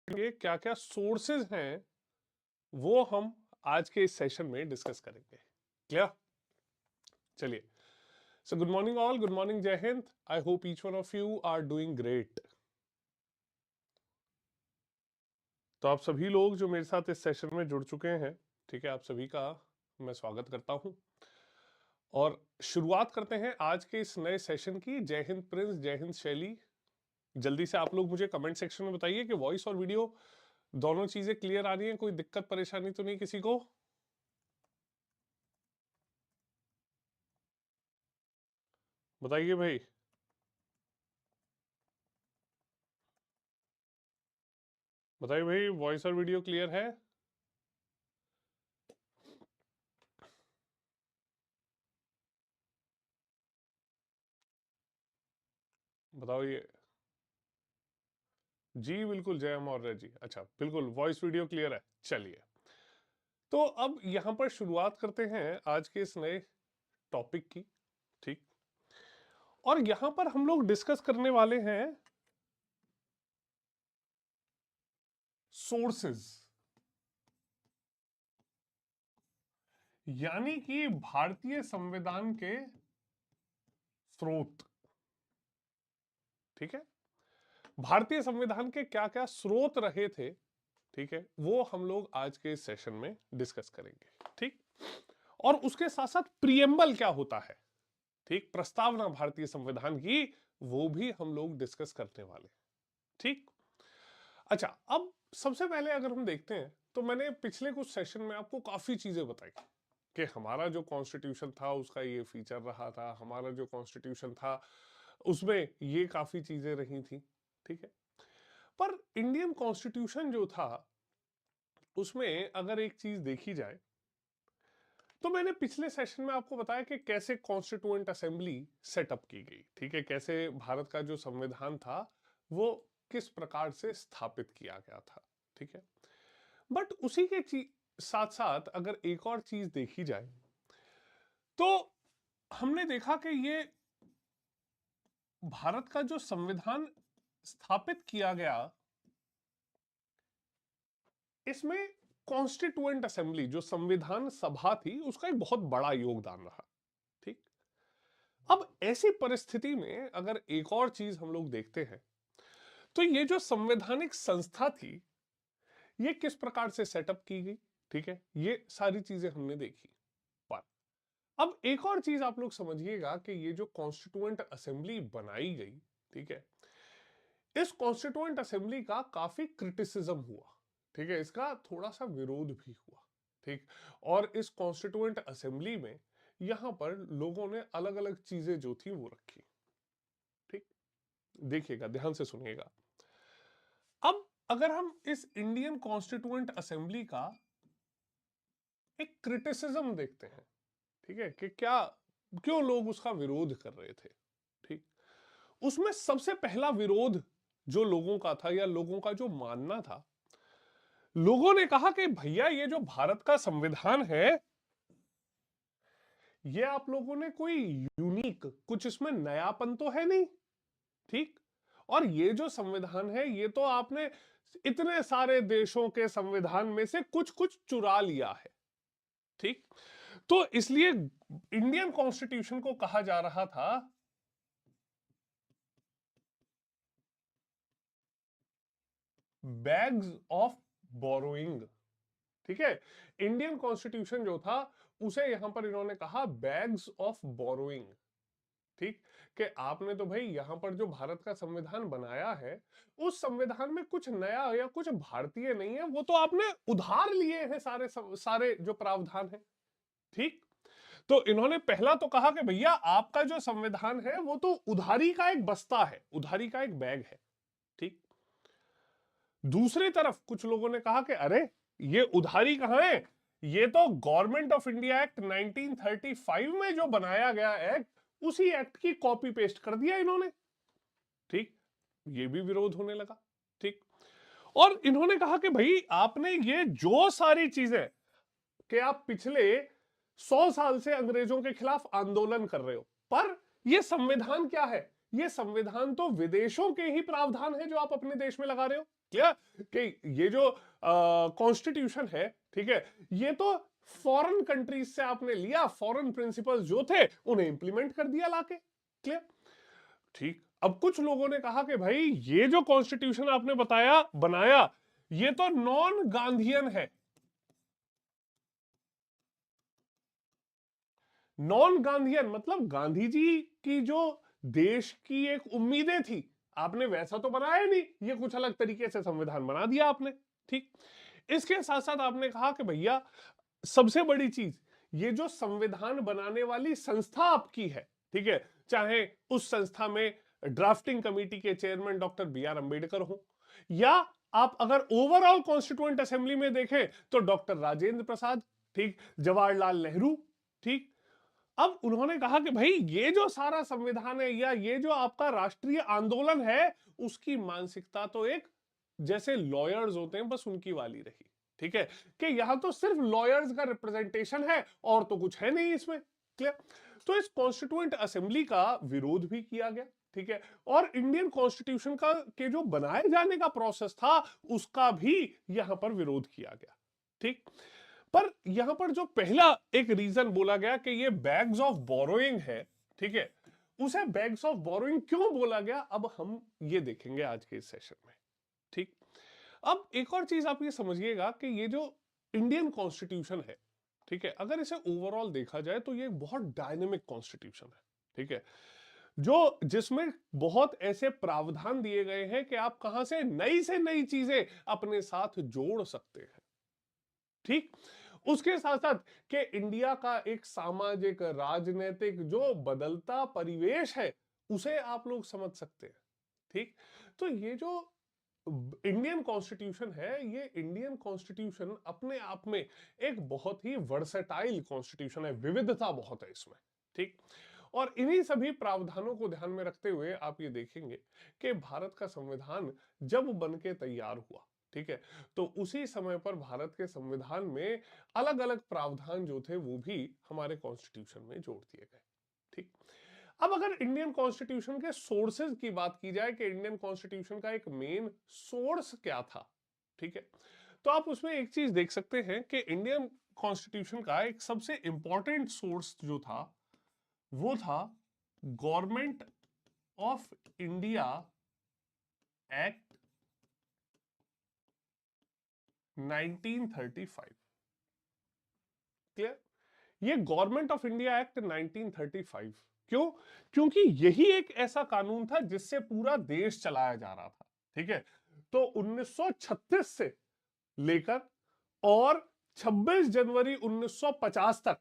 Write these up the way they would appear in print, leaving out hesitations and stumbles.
के क्या क्या सोर्सेज हैं वो हम आज के इस सेशन में डिस्कस करेंगे। क्लियर? चलिए, so good morning all, good morning, जय हिंद। I hope each one of you are doing great. तो आप सभी लोग जो मेरे साथ इस सेशन में जुड़ चुके हैं, ठीक है, आप सभी का मैं स्वागत करता हूं और शुरुआत करते हैं आज के इस नए सेशन की। जय हिंद प्रिंस, जय हिंद शैली। जल्दी से आप लोग मुझे कमेंट सेक्शन में बताइए कि वॉइस और वीडियो दोनों चीजें क्लियर आ रही हैं, कोई दिक्कत परेशानी तो नहीं किसी को? बताइए भाई। बताइए भाई, वॉइस और वीडियो क्लियर है? बताओ ये। जी बिल्कुल, जय मौर्य जी। अच्छा, बिल्कुल वॉइस वीडियो क्लियर है। चलिए, तो अब यहां पर शुरुआत करते हैं आज के इस नए टॉपिक की। ठीक, और यहां पर हम लोग डिस्कस करने वाले हैं सोर्सेज, यानी कि भारतीय संविधान के स्रोत। ठीक है, भारतीय संविधान के क्या क्या स्रोत रहे थे, ठीक है, वो हम लोग आज के इस सेशन में डिस्कस करेंगे। ठीक, और उसके साथ साथ प्रियम्बल क्या होता है, ठीक, प्रस्तावना भारतीय संविधान की, वो भी हम लोग डिस्कस करने वाले। ठीक, अच्छा, अब सबसे पहले अगर हम देखते हैं तो मैंने पिछले कुछ सेशन में आपको काफी चीजें बताई कि हमारा जो कॉन्स्टिट्यूशन था उसका ये फीचर रहा था, हमारा जो कॉन्स्टिट्यूशन था उसमें ये काफी चीजें रही थी। ठीक है, पर इंडियन कॉन्स्टिट्यूशन जो था उसमें अगर एक चीज देखी जाए तो मैंने पिछले सेशन में आपको बताया कि कैसे कॉन्स्टिट्यूएंट असेंबली सेटअप की गई। ठीक है, कैसे भारत का जो संविधान था वो किस प्रकार से स्थापित किया गया था। ठीक है, बट उसी के साथ साथ अगर एक और चीज देखी जाए तो हमने देखा कि ये भारत का जो संविधान स्थापित किया गया, इसमें कॉन्स्टिट्यूएंट असेंबली जो संविधान सभा थी उसका एक बहुत बड़ा योगदान रहा। ठीक, अब ऐसी परिस्थिति में अगर एक और चीज हम लोग देखते हैं तो ये जो संवैधानिक संस्था थी ये किस प्रकार से सेटअप की गई। ठीक है, ये सारी चीजें हमने देखी। पर अब एक और चीज आप लोग समझिएगा कि ये जो कॉन्स्टिट्यूएंट असेंबली बनाई गई, ठीक है, इस कॉन्स्टिट्यूएंट असेंबली का काफी क्रिटिसिज्म हुआ। ठीक है, इसका थोड़ा सा विरोध भी हुआ। ठीक, और इस कॉन्स्टिट्यूएंट असेंबली में यहां पर लोगों ने अलग अलग चीजें जो थी वो रखी। ठीक, देखिएगा, ध्यान से सुनिएगा। अब अगर हम इस इंडियन कॉन्स्टिट्यूएंट असेंबली का एक क्रिटिसिज्म देखते हैं, ठीक है, कि क्या क्यों लोग उसका विरोध कर रहे थे। ठीक, उसमें सबसे पहला विरोध जो लोगों का था या लोगों का जो मानना था, लोगों ने कहा कि भैया ये जो भारत का संविधान है ये आप लोगों ने कोई यूनिक कुछ इसमें नयापन तो है नहीं। ठीक, और ये जो संविधान है ये तो आपने इतने सारे देशों के संविधान में से कुछ कुछ चुरा लिया है। ठीक, तो इसलिए इंडियन कॉन्स्टिट्यूशन को कहा जा रहा था बैग्स ऑफ बोरोइंग। ठीक है, इंडियन कॉन्स्टिट्यूशन जो था उसे यहां पर इन्होंने कहा बैग्स ऑफ बोरोइंग। ठीक, कि आपने तो भाई यहां पर जो भारत का संविधान बनाया है उस संविधान में कुछ नया या कुछ भारतीय नहीं है, वो तो आपने उधार लिए हैं सारे सारे जो प्रावधान है। ठीक, तो इन्होंने पहला तो कहा कि भैया आपका जो संविधान है वो तो उधारी का एक बस्ता है, उधारी का एक बैग है। ठीक, दूसरी तरफ कुछ लोगों ने कहा कि अरे ये उधारी कहां है, ये तो गवर्नमेंट ऑफ इंडिया एक्ट 1935 में जो बनाया गया एक्ट, उसी एक्ट की कॉपी पेस्ट कर दिया इन्होंने। ठीक, ये भी विरोध होने लगा। ठीक, और इन्होंने कहा कि भाई आपने ये जो सारी चीजें कि आप पिछले 100 साल से अंग्रेजों के खिलाफ आंदोलन कर रहे हो, पर यह संविधान क्या है, यह संविधान तो विदेशों के ही प्रावधान है जो आप अपने देश में लगा रहे हो। क्लियर? कि ये जो कॉन्स्टिट्यूशन है, ठीक है, ये तो फॉरेन कंट्रीज से आपने लिया, फॉरेन प्रिंसिपल्स जो थे उन्हें इंप्लीमेंट कर दिया लाके। क्लियर? ठीक। अब कुछ लोगों ने कहा कि भाई ये जो कॉन्स्टिट्यूशन आपने बताया बनाया, ये तो नॉन गांधीयन है। नॉन गांधीयन मतलब गांधी जी की जो देश की एक उम्मीदें थी, आपने वैसा तो बनाया नहीं, ये कुछ अलग तरीके से संविधान बना दिया आपने। ठीक। इसके साथ साथ आपने कहा कि भैया सबसे बड़ी चीज, ये जो संविधान बनाने वाली संस्था आपकी है, ठीक है, चाहे उस संस्था में ड्राफ्टिंग कमेटी के chairman doctor B R Ambedkar हो, या आप अगर ओवरऑल कॉन्स्टिट्यूएंट असेंबली में देखें तो डॉक्टर राजेंद्र प्रसाद, ठीक, जवाहरलाल नेहरू, ठीक। अब उन्होंने कहा कि भाई ये जो सारा संविधान है या ये जो आपका राष्ट्रीय आंदोलन है, उसकी मानसिकता तो एक जैसे लॉयर्स होते हैं बस उनकी वाली रही। ठीक है, कि यहां तो सिर्फ लॉयर्स का रिप्रेजेंटेशन है और तो कुछ है नहीं इसमें। क्लियर? तो इस कॉन्स्टिट्यूएंट असेंबली का विरोध भी किया गया। ठीक है, और इंडियन कॉन्स्टिट्यूशन का के जो बनाए जाने का प्रोसेस था उसका भी यहां पर विरोध किया गया। ठीक। पर यहां पर जो पहला एक रीजन बोला गया कि ये बैग्स ऑफ बोरोइंग है, ठीक है, उसे बैग्स ऑफ बोरोइंग क्यों बोला गया, अब हम ये देखेंगे आज के इस सेशन में। ठीक। अब एक और चीज आप ये समझिएगा कि ये जो इंडियन कॉन्स्टिट्यूशन है, ठीक है, अगर इसे ओवरऑल देखा जाए तो ये बहुत डायनेमिक कॉन्स्टिट्यूशन है। ठीक है, जो जिसमें बहुत ऐसे प्रावधान दिए गए हैं कि आप कहां से नई चीजें अपने साथ जोड़ सकते हैं। ठीक। उसके साथ साथ कि इंडिया का एक सामाजिक राजनीतिक जो बदलता परिवेश है उसे आप लोग समझ सकते हैं। ठीक। तो ये जो इंडियन कॉन्स्टिट्यूशन है, ये इंडियन कॉन्स्टिट्यूशन अपने आप में एक बहुत ही वर्सेटाइल कॉन्स्टिट्यूशन है, विविधता बहुत है इसमें। ठीक। और इन्हीं सभी प्रावधानों को ध्यान में रखते हुए आप ये देखेंगे कि भारत का संविधान जब बन के तैयार हुआ, ठीक है, तो उसी समय पर भारत के संविधान में अलग अलग प्रावधान जो थे वो भी हमारे कॉन्स्टिट्यूशन में जोड़ दिए गए। ठीक। अब अगर इंडियन कॉन्स्टिट्यूशन के सोर्सेज की बात की जाए कि इंडियन कॉन्स्टिट्यूशन का एक मेन सोर्स क्या था, ठीक है, तो आप उसमें एक चीज देख सकते हैं कि इंडियन कॉन्स्टिट्यूशन का एक सबसे इंपॉर्टेंट सोर्स जो था वो था government of India act 1935। Clear? ये गवर्नमेंट ऑफ इंडिया एक्ट 1935 क्यों? क्योंकि यही एक ऐसा कानून था जिससे पूरा देश चलाया जा रहा था। ठीक है, तो 1936 से लेकर और 26 जनवरी 1950 तक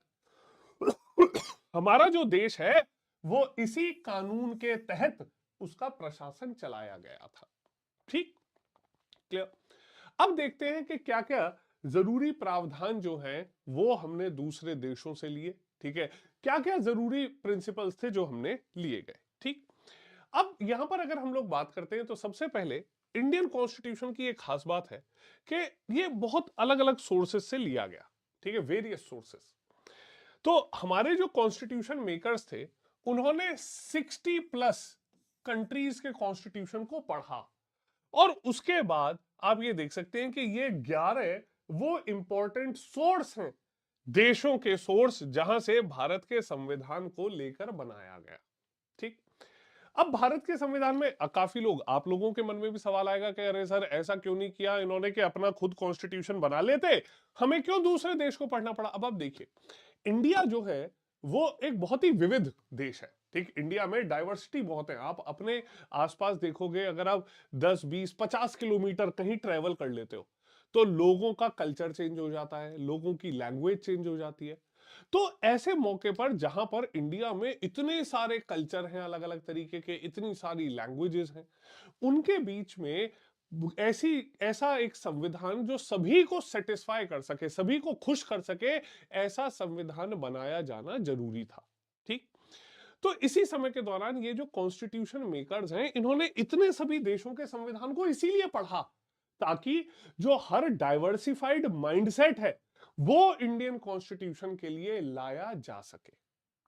हमारा जो देश है वो इसी कानून के तहत उसका प्रशासन चलाया गया था। ठीक। क्लियर? अब देखते हैं कि क्या क्या जरूरी प्रावधान जो हैं वो हमने दूसरे देशों से लिए। ठीक है, क्या क्या जरूरी प्रिंसिपल्स थे जो हमने लिए गए। ठीक। अब यहां पर अगर हम लोग बात करते हैं तो सबसे पहले इंडियन कॉन्स्टिट्यूशन की एक खास बात है कि ये बहुत अलग अलग सोर्सेस से लिया गया। ठीक है, वेरियस सोर्सेस। तो हमारे जो कॉन्स्टिट्यूशन मेकर्स थे उन्होंने 60 प्लस कंट्रीज के कॉन्स्टिट्यूशन को पढ़ा और उसके बाद आप ये देख सकते हैं कि ये 11 वो इंपॉर्टेंट सोर्स हैं, देशों के सोर्स जहां से भारत के संविधान को लेकर बनाया गया। ठीक। अब भारत के संविधान में काफी लोग, आप लोगों के मन में भी सवाल आएगा कि अरे सर ऐसा क्यों नहीं किया इन्होंने कि अपना खुद कॉन्स्टिट्यूशन बना लेते, हमें क्यों दूसरे देश को पढ़ना पड़ा। अब आप देखिए, इंडिया जो है वो एक बहुत ही विविध देश है। ठीक, इंडिया में डाइवर्सिटी बहुत है। आप अपने आसपास देखोगे, अगर आप 10 20 50 किलोमीटर कहीं ट्रेवल कर लेते हो तो लोगों का कल्चर चेंज हो जाता है, लोगों की लैंग्वेज चेंज हो जाती है। तो ऐसे मौके पर जहां पर इंडिया में इतने सारे कल्चर हैं, अलग अलग तरीके के, इतनी सारी लैंग्वेजेस हैं, उनके बीच में ऐसी ऐसा एक संविधान जो सभी को सेटिस्फाई कर सके, सभी को खुश कर सके, ऐसा संविधान बनाया जाना जरूरी था। ठीक। तो इसी समय के दौरान ये जो कॉन्स्टिट्यूशन मेकर्स हैं इन्होंने इतने सभी देशों के संविधान को इसीलिए पढ़ा ताकि जो हर डाइवर्सिफाइड माइंडसेट है वो इंडियन कॉन्स्टिट्यूशन के लिए लाया जा सके।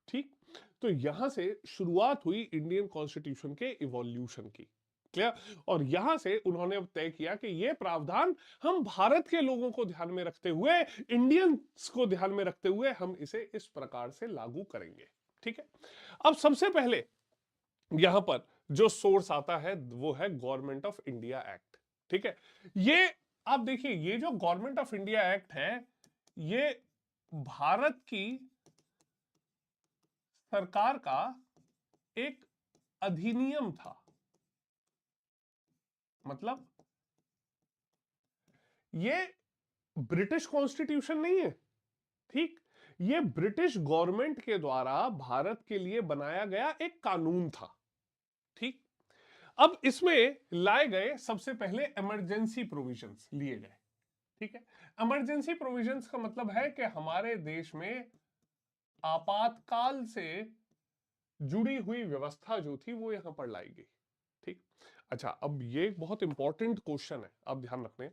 ठीक। तो यहां से शुरुआत हुई इंडियन कॉन्स्टिट्यूशन के इवोल्यूशन की। क्लियर। और यहां से उन्होंने अब तय किया कि यह प्रावधान हम भारत के लोगों को ध्यान में रखते हुए, इंडियंस को ध्यान में रखते हुए हम इसे इस प्रकार से लागू करेंगे। ठीक है। अब सबसे पहले यहां पर जो सोर्स आता है वो है गवर्नमेंट ऑफ इंडिया एक्ट। ठीक है। ये आप देखिए, ये जो गवर्नमेंट ऑफ इंडिया एक्ट है, ये भारत की सरकार का एक अधिनियम था। मतलब ये ब्रिटिश कॉन्स्टिट्यूशन नहीं है, ठीक। ये ब्रिटिश गवर्नमेंट के द्वारा भारत के लिए बनाया गया एक कानून था, ठीक। अब इसमें लाए गए सबसे पहले इमरजेंसी प्रोविजंस लिए गए। ठीक है। इमरजेंसी प्रोविजंस का मतलब है कि हमारे देश में आपातकाल से जुड़ी हुई व्यवस्था जो थी वो यहां पर लाई गई। ठीक। अच्छा, अब ये एक बहुत इंपॉर्टेंट क्वेश्चन है, आप ध्यान रखने।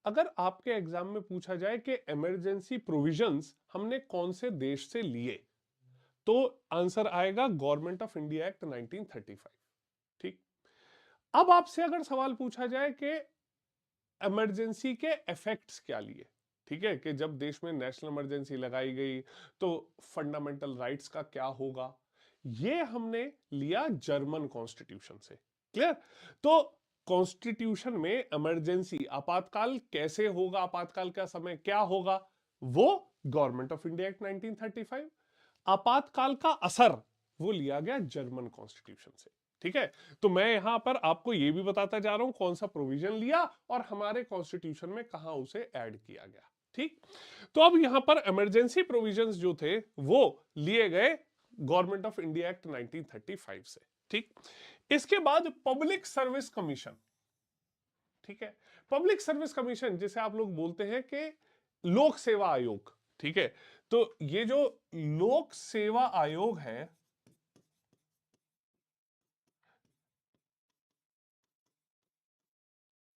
अगर आपके एग्जाम में पूछा जाए कि इमरजेंसी प्रोविजंस हमने कौन से देश से लिए, तो आंसर आएगा गवर्नमेंट ऑफ इंडिया एक्ट 1935। ठीक। अब आपसे अगर सवाल पूछा जाए कि इमरजेंसी के इफेक्ट्स क्या लिए, ठीक है, कि जब देश में नेशनल इमरजेंसी लगाई गई तो फंडामेंटल राइट्स का क्या होगा, ये हमने लिया जर्मन कॉन्स्टिट्यूशन से। क्लियर। तो कॉन्स्टिट्यूशन में इमरजेंसी, आपातकाल कैसे होगा, आपातकाल का समय क्या होगा, वो गवर्नमेंट ऑफ इंडिया एक्ट 1935। आपातकाल का असर वो लिया गया जर्मन कॉन्स्टिट्यूशन से। ठीक है। तो मैं यहां पर आपको यह भी बताता जा रहा हूं कौन सा प्रोविजन लिया और हमारे कॉन्स्टिट्यूशन में कहां उसे ऐड किया गया। ठीक। तो अब यहां पर इमरजेंसी प्रोविजंस जो थे वो लिए गए गवर्नमेंट ऑफ इंडिया एक्ट 1935 से। ठीक। इसके बाद पब्लिक सर्विस कमीशन। ठीक है। पब्लिक सर्विस कमीशन जिसे आप लोग बोलते हैं कि लोक सेवा आयोग। ठीक है। तो ये जो लोक सेवा आयोग है,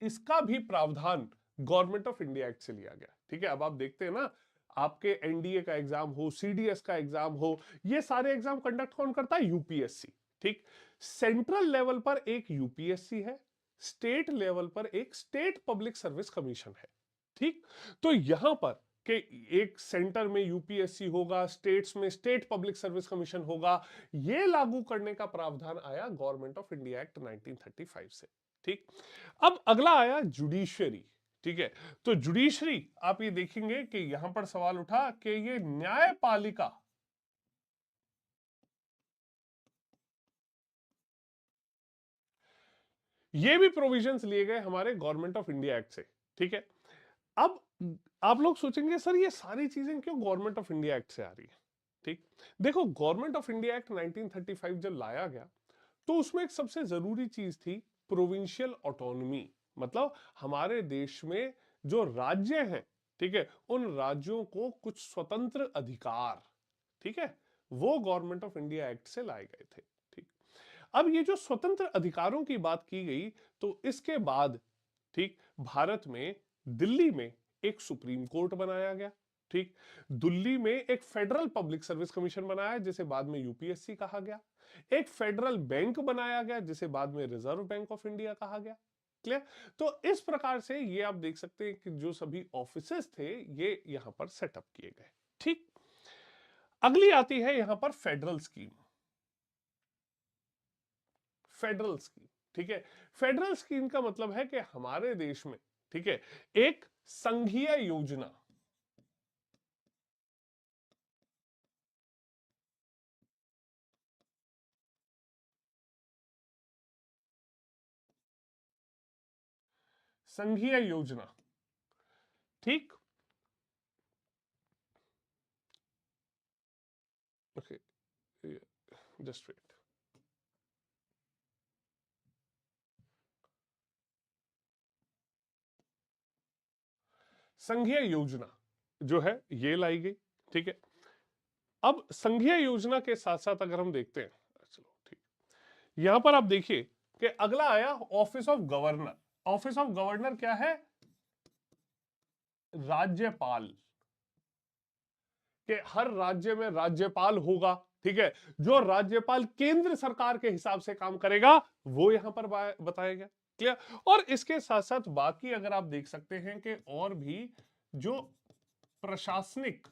इसका भी प्रावधान गवर्नमेंट ऑफ इंडिया एक्ट से लिया गया। ठीक है। अब आप देखते हैं ना, आपके एनडीए का एग्जाम हो, सीडीएस का एग्जाम हो, ये सारे एग्जाम कंडक्ट कौन करता है? यूपीएससी। ठीक। सेंट्रल लेवल पर एक यूपीएससी है, स्टेट लेवल पर एक स्टेट पब्लिक सर्विस कमीशन है। ठीक। तो यहां पर कि एक सेंटर में यूपीएससी होगा, स्टेट्स में स्टेट पब्लिक सर्विस कमीशन होगा, यह लागू करने का प्रावधान आया गवर्नमेंट ऑफ इंडिया एक्ट 1935 से। ठीक। अब अगला आया जुडिशियरी। ठीक है। तो जुडिशरी आप ये देखेंगे कि यहां पर सवाल उठा कि ये न्यायपालिका, ये भी प्रोविजंस लिए गए हमारे गवर्नमेंट ऑफ इंडिया एक्ट से। ठीक है। अब आप लोग सोचेंगे सर ये सारी चीजें क्यों गवर्नमेंट ऑफ इंडिया एक्ट से आ रही है? ठीक। देखो, गवर्नमेंट ऑफ इंडिया एक्ट 1935 जब लाया गया तो उसमें एक सबसे जरूरी चीज थी प्रोविंशियल ऑटोनॉमी। मतलब हमारे देश में जो राज्य हैं, ठीक है, उन राज्यों को कुछ स्वतंत्र अधिकार, ठीक है, वो गवर्नमेंट ऑफ इंडिया एक्ट से लाए गए थे। ठीक। अब ये जो स्वतंत्र अधिकारों की बात की गई, तो इसके बाद, ठीक, भारत में दिल्ली में एक सुप्रीम कोर्ट बनाया गया। ठीक। दिल्ली में एक फेडरल पब्लिक सर्विस कमीशन बनाया जिसे बाद में यूपीएससी कहा गया। एक फेडरल बैंक बनाया गया जिसे बाद में रिजर्व बैंक ऑफ इंडिया कहा गया। क्लियर। तो इस प्रकार से ये आप देख सकते हैं कि जो सभी ऑफिसेस थे ये यहां पर सेटअप किए गए। ठीक। अगली आती है यहां पर फेडरल स्कीम। फेडरल स्कीम, ठीक है। फेडरल स्कीम का मतलब है कि हमारे देश में, ठीक है, एक संघीय योजना, संघीय योजना, ठीक। Okay, just wait. संघीय योजना जो है ये लाई गई। ठीक है। अब संघीय योजना के साथ साथ अगर हम देखते हैं, चलो ठीक, यहां पर आप देखिए कि अगला आया office of governor. Office of governor क्या है? राज्यपाल। कि हर राज्य में राज्यपाल होगा। ठीक है, जो राज्यपाल केंद्र सरकार के हिसाब से काम करेगा वो यहां पर बताया गया। क्लियर। और इसके साथ साथ बाकी अगर आप देख सकते हैं कि और भी जो प्रशासनिक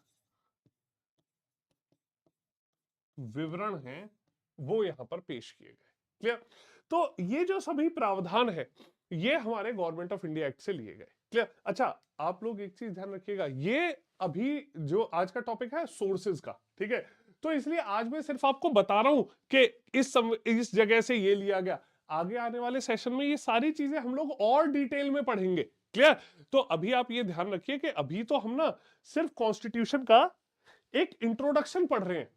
विवरण हैं वो यहां पर पेश किए गए। क्लियर। तो ये जो सभी प्रावधान है ये हमारे गवर्नमेंट ऑफ इंडिया एक्ट से लिए गए। क्लियर। अच्छा, आप लोग एक चीज ध्यान रखिएगा, ये अभी जो आज का टॉपिक है सोर्सेज का, ठीक है, तो इसलिए आज मैं सिर्फ आपको बता रहा हूं कि इस जगह से ये लिया गया। आगे आने वाले सेशन में ये सारी चीजें हम लोग और डिटेल में पढ़ेंगे। क्लियर। तो अभी आप ये ध्यान रखिए कि अभी तो हम ना सिर्फ कॉन्स्टिट्यूशन का एक इंट्रोडक्शन पढ़ रहे हैं।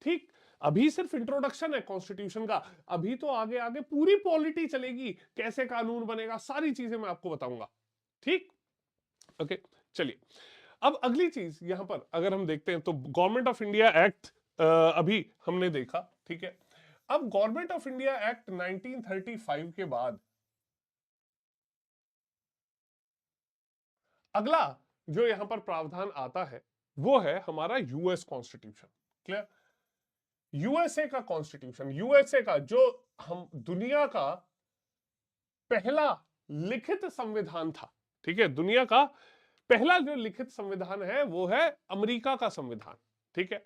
ठीक, अभी सिर्फ इंट्रोडक्शन है कॉन्स्टिट्यूशन का, अभी तो आगे आगे पूरी पॉलिटी चलेगी, कैसे कानून बनेगा, सारी चीजें मैं आपको बताऊंगा। ठीक, ओके। चलिए, अब अगली चीज यहां पर अगर हम देखते हैं तो गवर्नमेंट ऑफ इंडिया एक्ट अभी हमने देखा। ठीक है, अब गवर्नमेंट ऑफ इंडिया एक्ट 1935 के बाद अगला जो यहां पर प्रावधान आता है वो है हमारा यूएस कॉन्स्टिट्यूशन। क्लियर। यूएसए का कॉन्स्टिट्यूशन, यूएसए का जो हम दुनिया का पहला लिखित संविधान था। ठीक है, दुनिया का पहला जो लिखित संविधान है वो है अमेरिका का संविधान। ठीक है,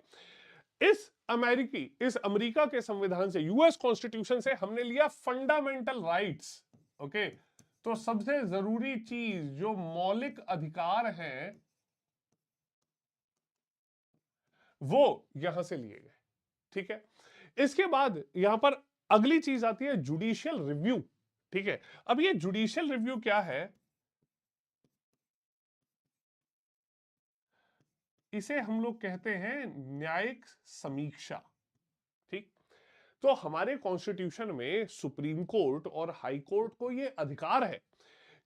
इस अमेरिका के संविधान से, यूएस कॉन्स्टिट्यूशन से हमने लिया फंडामेंटल राइट्स। ओके, तो सबसे जरूरी चीज जो मौलिक अधिकार हैं वो यहां से लिए गए। ठीक है, इसके बाद यहां पर अगली चीज आती है जुडिशियल रिव्यू। ठीक है, अब ये जुडिशियल रिव्यू क्या है, इसे हम लोग कहते हैं न्यायिक समीक्षा। ठीक, तो हमारे कॉन्स्टिट्यूशन में सुप्रीम कोर्ट और हाई कोर्ट को यह अधिकार है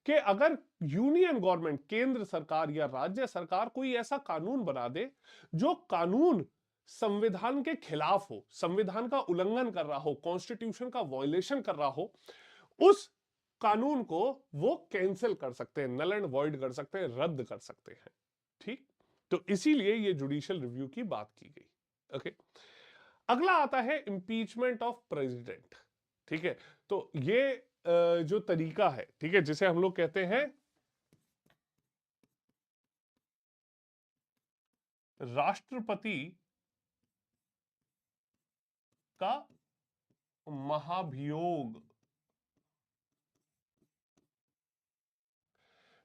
कि अगर यूनियन गवर्नमेंट, केंद्र सरकार या राज्य सरकार कोई ऐसा कानून बना दे जो कानून संविधान के खिलाफ हो, संविधान का उल्लंघन कर रहा हो, कॉन्स्टिट्यूशन का वायलेशन कर रहा हो, उस कानून को वो कैंसिल कर सकते हैं, नल एंड वॉइड कर सकते हैं, रद्द कर सकते हैं। ठीक, तो इसीलिए ये जुडिशियल रिव्यू की बात की गई। ओके, अगला आता है इंपीचमेंट ऑफ प्रेसिडेंट। ठीक है, तो ये जो तरीका है, ठीक है, जिसे हम लोग कहते हैं राष्ट्रपति का महाभियोग।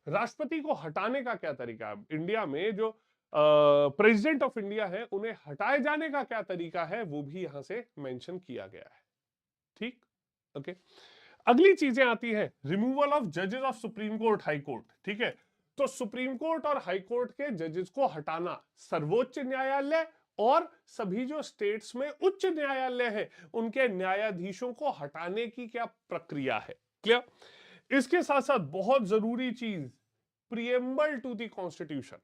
राष्ट्रपति को हटाने का क्या तरीका है, इंडिया में जो प्रेसिडेंट ऑफ इंडिया है उन्हें हटाए जाने का क्या तरीका है, वो भी यहां से मेंशन किया गया है। ठीक, ओके। अगली चीजें आती है रिमूवल ऑफ जजेस of supreme court, high court. ठीक है, तो सुप्रीम कोर्ट और हाई कोर्ट के जजेस को हटाना, सर्वोच्च न्यायालय और सभी जो स्टेट्स में उच्च न्यायालय है उनके न्यायाधीशों को हटाने की क्या प्रक्रिया है। क्लियर। इसके साथ साथ बहुत जरूरी चीज, प्रिएम्बल टू द कॉन्स्टिट्यूशन।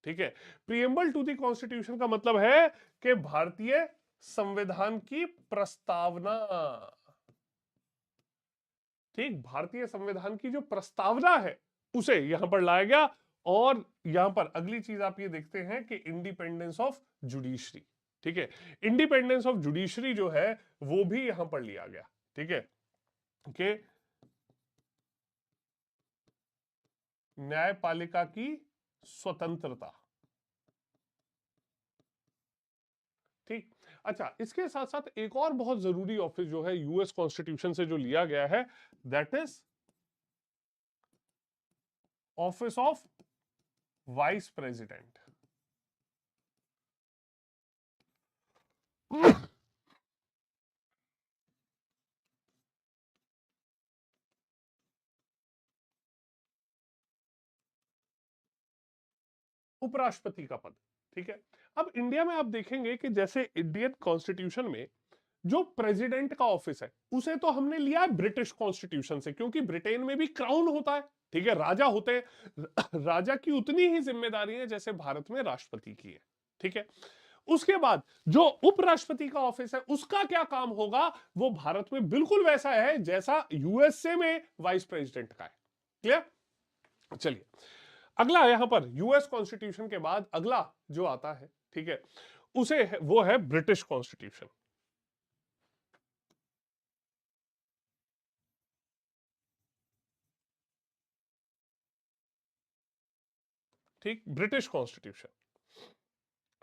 ठीक है, प्रिएम्बल टू द कॉन्स्टिट्यूशन का मतलब है कि भारतीय संविधान की प्रस्तावना। ठीक, भारतीय संविधान की जो प्रस्तावना है उसे यहां पर लाया गया। और यहां पर अगली चीज आप ये देखते हैं कि इंडिपेंडेंस ऑफ जुडिशरी। ठीक है, इंडिपेंडेंस ऑफ जुडिशरी जो है वो भी यहां पर लिया गया। ठीक है, कि न्यायपालिका की स्वतंत्रता। ठीक, अच्छा, इसके साथ साथ एक और बहुत जरूरी ऑफिस जो है यूएस कॉन्स्टिट्यूशन से जो लिया गया है, that is office of vice president. उपराष्ट्रपति का पद। ठीक है, अब इंडिया में आप देखेंगे कि जैसे इंडियन कॉन्स्टिट्यूशन में जो प्रेसिडेंट का ऑफिस है उसे तो हमने लिया है ब्रिटिश कॉन्स्टिट्यूशन से, क्योंकि ब्रिटेन में भी क्राउन होता है। ठीक है, राजा होते हैं, राजा की उतनी ही जिम्मेदारी है जैसे भारत में राष्ट्रपति की है। ठीक है, उसके बाद जो उपराष्ट्रपति का ऑफिस है उसका क्या काम होगा, वो भारत में बिल्कुल वैसा है जैसा यूएसए में वाइस प्रेसिडेंट का है। क्लियर। चलिए, अगला यहां पर यूएस कॉन्स्टिट्यूशन के बाद अगला जो आता है, ठीक है, वो है ब्रिटिश कॉन्स्टिट्यूशन। ठीक, ब्रिटिश कॉन्स्टिट्यूशन।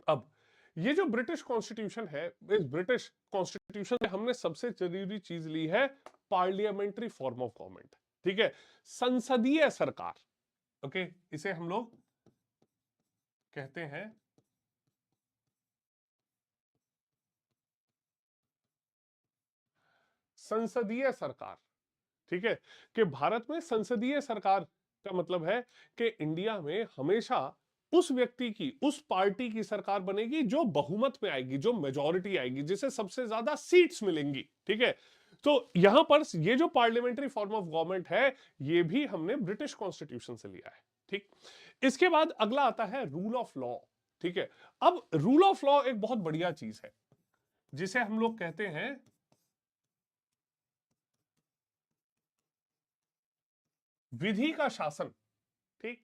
अब ये जो ब्रिटिश कॉन्स्टिट्यूशन है, इस ब्रिटिश कॉन्स्टिट्यूशन में हमने सबसे जरूरी चीज ली है पार्लियामेंट्री फॉर्म ऑफ गवर्नमेंट। ठीक है, संसदीय सरकार। ओके, इसे हम लोग कहते हैं संसदीय सरकार। ठीक है, कि भारत में संसदीय सरकार का मतलब है कि इंडिया में हमेशा उस व्यक्ति की, उस पार्टी की सरकार बनेगी जो बहुमत में आएगी, जो मेजॉरिटी आएगी, जिसे सबसे ज्यादा सीट्स मिलेंगी। ठीक है, तो यहां पर ये जो पार्लियामेंट्री फॉर्म ऑफ गवर्नमेंट है, ये भी हमने ब्रिटिश कॉन्स्टिट्यूशन से लिया है। ठीक, इसके बाद अगला आता है रूल ऑफ लॉ। ठीक है, अब रूल ऑफ लॉ एक बहुत बढ़िया चीज है जिसे हम लोग कहते हैं विधि का शासन। ठीक,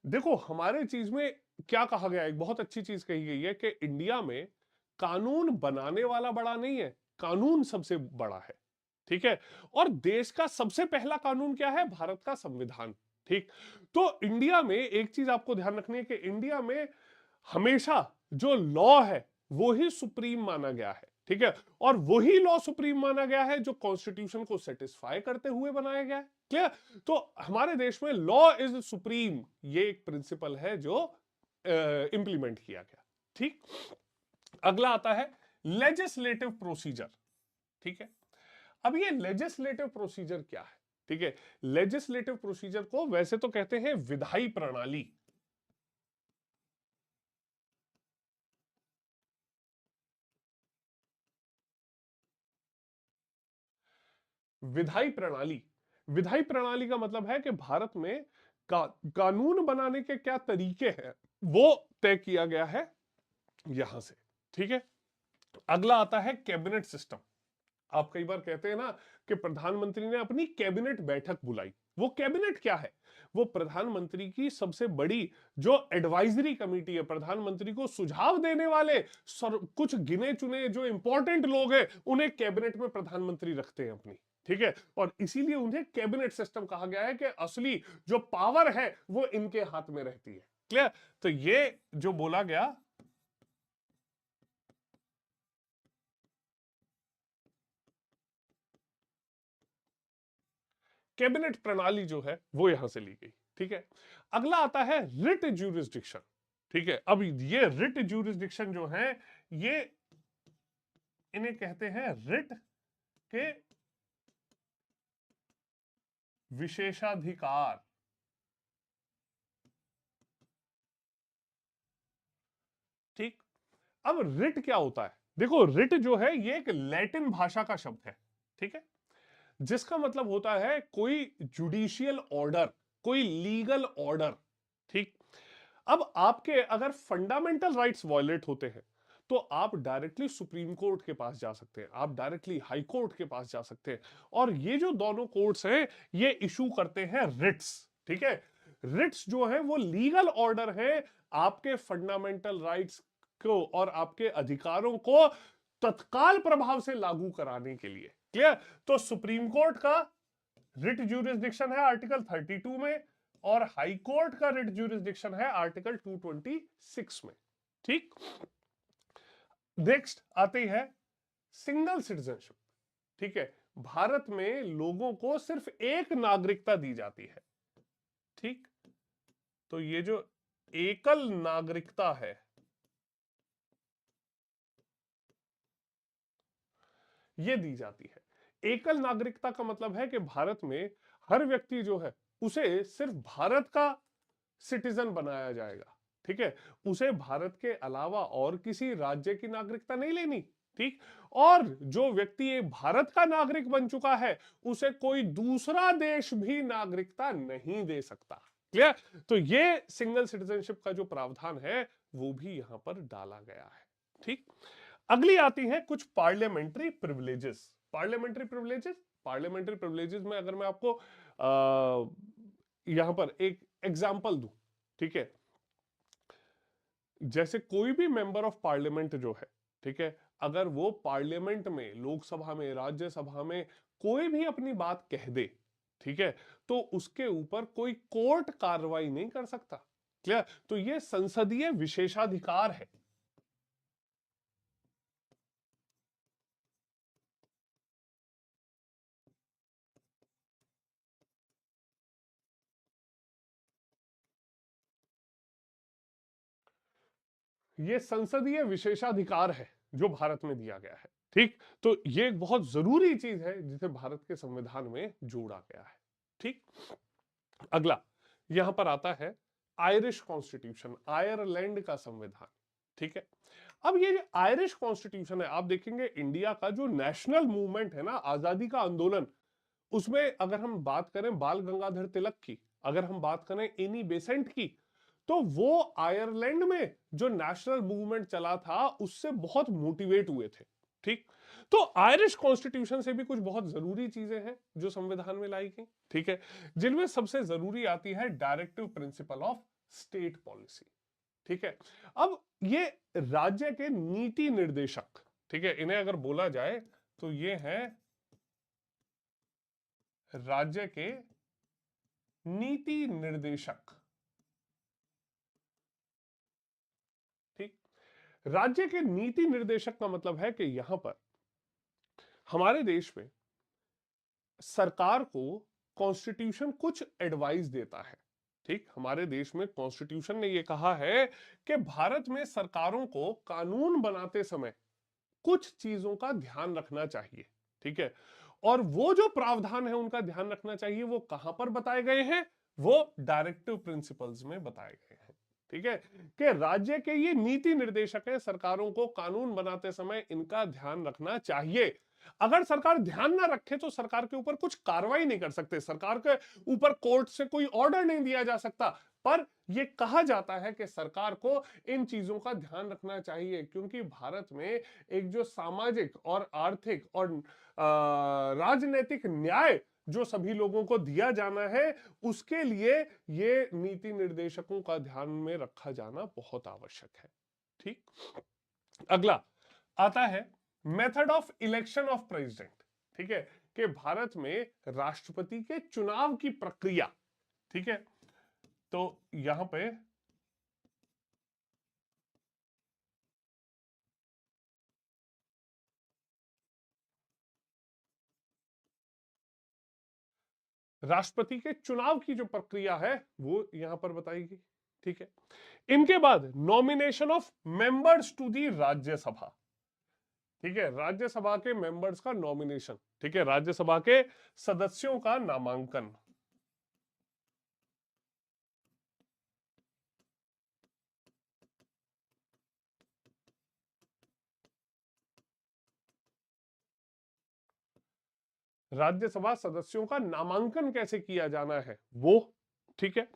देखो हमारे चीज में क्या कहा गया है, एक बहुत अच्छी चीज कही गई है कि इंडिया में कानून बनाने वाला बड़ा नहीं है, कानून सबसे बड़ा है। ठीक है, और देश का सबसे पहला कानून क्या है? भारत का संविधान। ठीक, तो इंडिया में एक चीज आपको ध्यान रखनी है कि इंडिया में हमेशा जो लॉ है वो ही सुप्रीम माना गया है। ठीक है, और वही लॉ सुप्रीम माना गया है जो कॉन्स्टिट्यूशन को सेटिस्फाई करते हुए बनाया गया है। क्लियर? तो हमारे देश में लॉ इज सुप्रीम, ये एक प्रिंसिपल है जो इंप्लीमेंट किया गया। ठीक, अगला आता है लेजिस्लेटिव प्रोसीजर। ठीक है, अब ये लेजिस्लेटिव प्रोसीजर क्या है? ठीक है, लेजिस्लेटिव प्रोसीजर को वैसे तो कहते हैं विधायी प्रणाली। विधायी प्रणाली, विधायी प्रणाली का मतलब है कि भारत में कानून बनाने के क्या तरीके हैं वो तय किया गया है यहां से। ठीक है, अगला आता है कैबिनेट सिस्टम। आप कई बार कहते हैं ना कि प्रधानमंत्री ने अपनी कैबिनेट बैठक बुलाई। वो कैबिनेट क्या है? वो प्रधानमंत्री की सबसे बड़ी जो एडवाइजरी कमेटी है, प्रधानमंत्री को सुझाव देने वाले कुछ गिने चुने जो इंपॉर्टेंट लोग हैं, उन्हें कैबिनेट में प्रधानमंत्री रखते हैं अपनी। ठीक है, और इसीलिए उन्हें कैबिनेट सिस्टम कहा गया है कि असली जो पावर है वो इनके हाथ में रहती है। क्लियर? तो ये जो बोला गया, कैबिनेट प्रणाली जो है वो यहां से ली गई। ठीक है, अगला आता है रिट ज्यूरिसडिक्शन। ठीक है, अब ये रिट ज्यूरिसडिक्शन जो है, ये इन्हें कहते हैं रिट के विशेषाधिकार। ठीक, अब रिट क्या होता है? देखो रिट जो है ये एक लैटिन भाषा का शब्द है। ठीक है, जिसका मतलब होता है कोई जुडिशियल ऑर्डर, कोई लीगल ऑर्डर। ठीक, अब आपके अगर फंडामेंटल राइट्स वायलेट होते हैं तो आप डायरेक्टली सुप्रीम कोर्ट के पास जा सकते हैं, आप डायरेक्टली हाई कोर्ट के पास जा सकते हैं, और ये जो दोनों कोर्ट्स हैं ये इशू करते हैं रिट्स। ठीक है, रिट्स जो है वो लीगल ऑर्डर है आपके फंडामेंटल राइट्स को और आपके अधिकारों को तत्काल प्रभाव से लागू कराने के लिए। क्लियर? तो सुप्रीम कोर्ट का रिट ज्यूरिसडिक्शन है आर्टिकल 32 में, और हाई कोर्ट का रिट ज्यूरिसडिक्शन है आर्टिकल 226 में। ठीक, नेक्स्ट आती है सिंगल सिटीजनशिप। ठीक है, भारत में लोगों को सिर्फ एक नागरिकता दी जाती है। ठीक, तो ये जो एकल नागरिकता है, ये दी जाती है। एकल नागरिकता का मतलब है कि भारत में हर व्यक्ति जो है उसे सिर्फ भारत का सिटीजन बनाया जाएगा। ठीक है, उसे भारत के अलावा और किसी राज्य की नागरिकता नहीं लेनी। ठीक, और जो व्यक्ति एक भारत का नागरिक बन चुका है उसे कोई दूसरा देश भी नागरिकता नहीं दे सकता। क्लियर? तो ये सिंगल सिटीजनशिप का जो प्रावधान है वो भी यहां पर डाला गया है। ठीक, अगली आती है कुछ parliamentary privileges. Parliamentary privileges, parliamentary privileges में अगर मैं आपको यहां पर एक एग्जांपल दूं। ठीक है, जैसे कोई भी मेंबर ऑफ पार्लियामेंट जो है, ठीक है, अगर वो पार्लियामेंट में, लोकसभा में, राज्यसभा में कोई भी अपनी बात कह दे, ठीक है, तो उसके ऊपर कोई कोर्ट कार्रवाई नहीं कर सकता। क्लियर? तो ये संसदीय विशेषाधिकार है। ये संसदीय विशेषाधिकार है जो भारत में दिया गया है। ठीक, तो ये एक बहुत जरूरी चीज है जिसे भारत के संविधान में जोड़ा गया है। ठीक, अगला यहां पर आता है आयरिश कॉन्स्टिट्यूशन, आयरलैंड का संविधान। ठीक है, अब ये जो आयरिश कॉन्स्टिट्यूशन है, आप देखेंगे इंडिया का जो नेशनल मूवमेंट है ना, आजादी का आंदोलन, उसमें अगर हम बात करें बाल गंगाधर तिलक की, अगर हम बात करें एनी बेसेंट की, तो वो आयरलैंड में जो नेशनल मूवमेंट चला था उससे बहुत मोटिवेट हुए थे। ठीक, तो आयरिश कॉन्स्टिट्यूशन से भी कुछ बहुत जरूरी चीजें हैं जो संविधान में लाई गई। ठीक है, जिनमें सबसे जरूरी आती है directive principle of state policy. ठीक है, अब ये राज्य के नीति निर्देशक, ठीक है, इन्हें अगर बोला जाए तो ये है राज्य के नीति निर्देशक। ठीक, राज्य के नीति निर्देशक का मतलब है कि यहां पर हमारे देश में सरकार को कॉन्स्टिट्यूशन कुछ एडवाइस देता है। ठीक, हमारे देश में कॉन्स्टिट्यूशन ने यह कहा है कि भारत में सरकारों को कानून बनाते समय कुछ चीजों का ध्यान रखना चाहिए। ठीक है, और वो जो प्रावधान है उनका ध्यान रखना चाहिए, वो कहां पर बताए गए हैं? वो डायरेक्टिव प्रिंसिपल्स में बताए गए हैं। ठीक है, कि राज्य के ये नीति निर्देशक है, सरकारों को कानून बनाते समय इनका ध्यान रखना चाहिए। अगर सरकार ध्यान ना रखे तो सरकार के ऊपर कुछ कार्रवाई नहीं कर सकते, सरकार के ऊपर कोर्ट से कोई ऑर्डर नहीं दिया जा सकता, पर यह कहा जाता है कि सरकार को इन चीजों का ध्यान रखना चाहिए, क्योंकि भारत में एक जो सामाजिक और आर्थिक और राजनीतिक न्याय जो सभी लोगों को दिया जाना है, उसके लिए ये नीति निर्देशकों का ध्यान में रखा जाना बहुत आवश्यक है। ठीक, अगला आता है method of election of president. ठीक है, कि भारत में राष्ट्रपति के चुनाव की प्रक्रिया। ठीक है, तो यहां पे राष्ट्रपति के चुनाव की जो प्रक्रिया है वो यहां पर बताएगी। ठीक है, इनके बाद nomination of members to the Rajya Sabha. ठीक है, राज्यसभा के मेंबर्स का नॉमिनेशन। ठीक है, राज्यसभा के सदस्यों का नामांकन। राज्यसभा सदस्यों का नामांकन कैसे किया जाना है वो। ठीक है,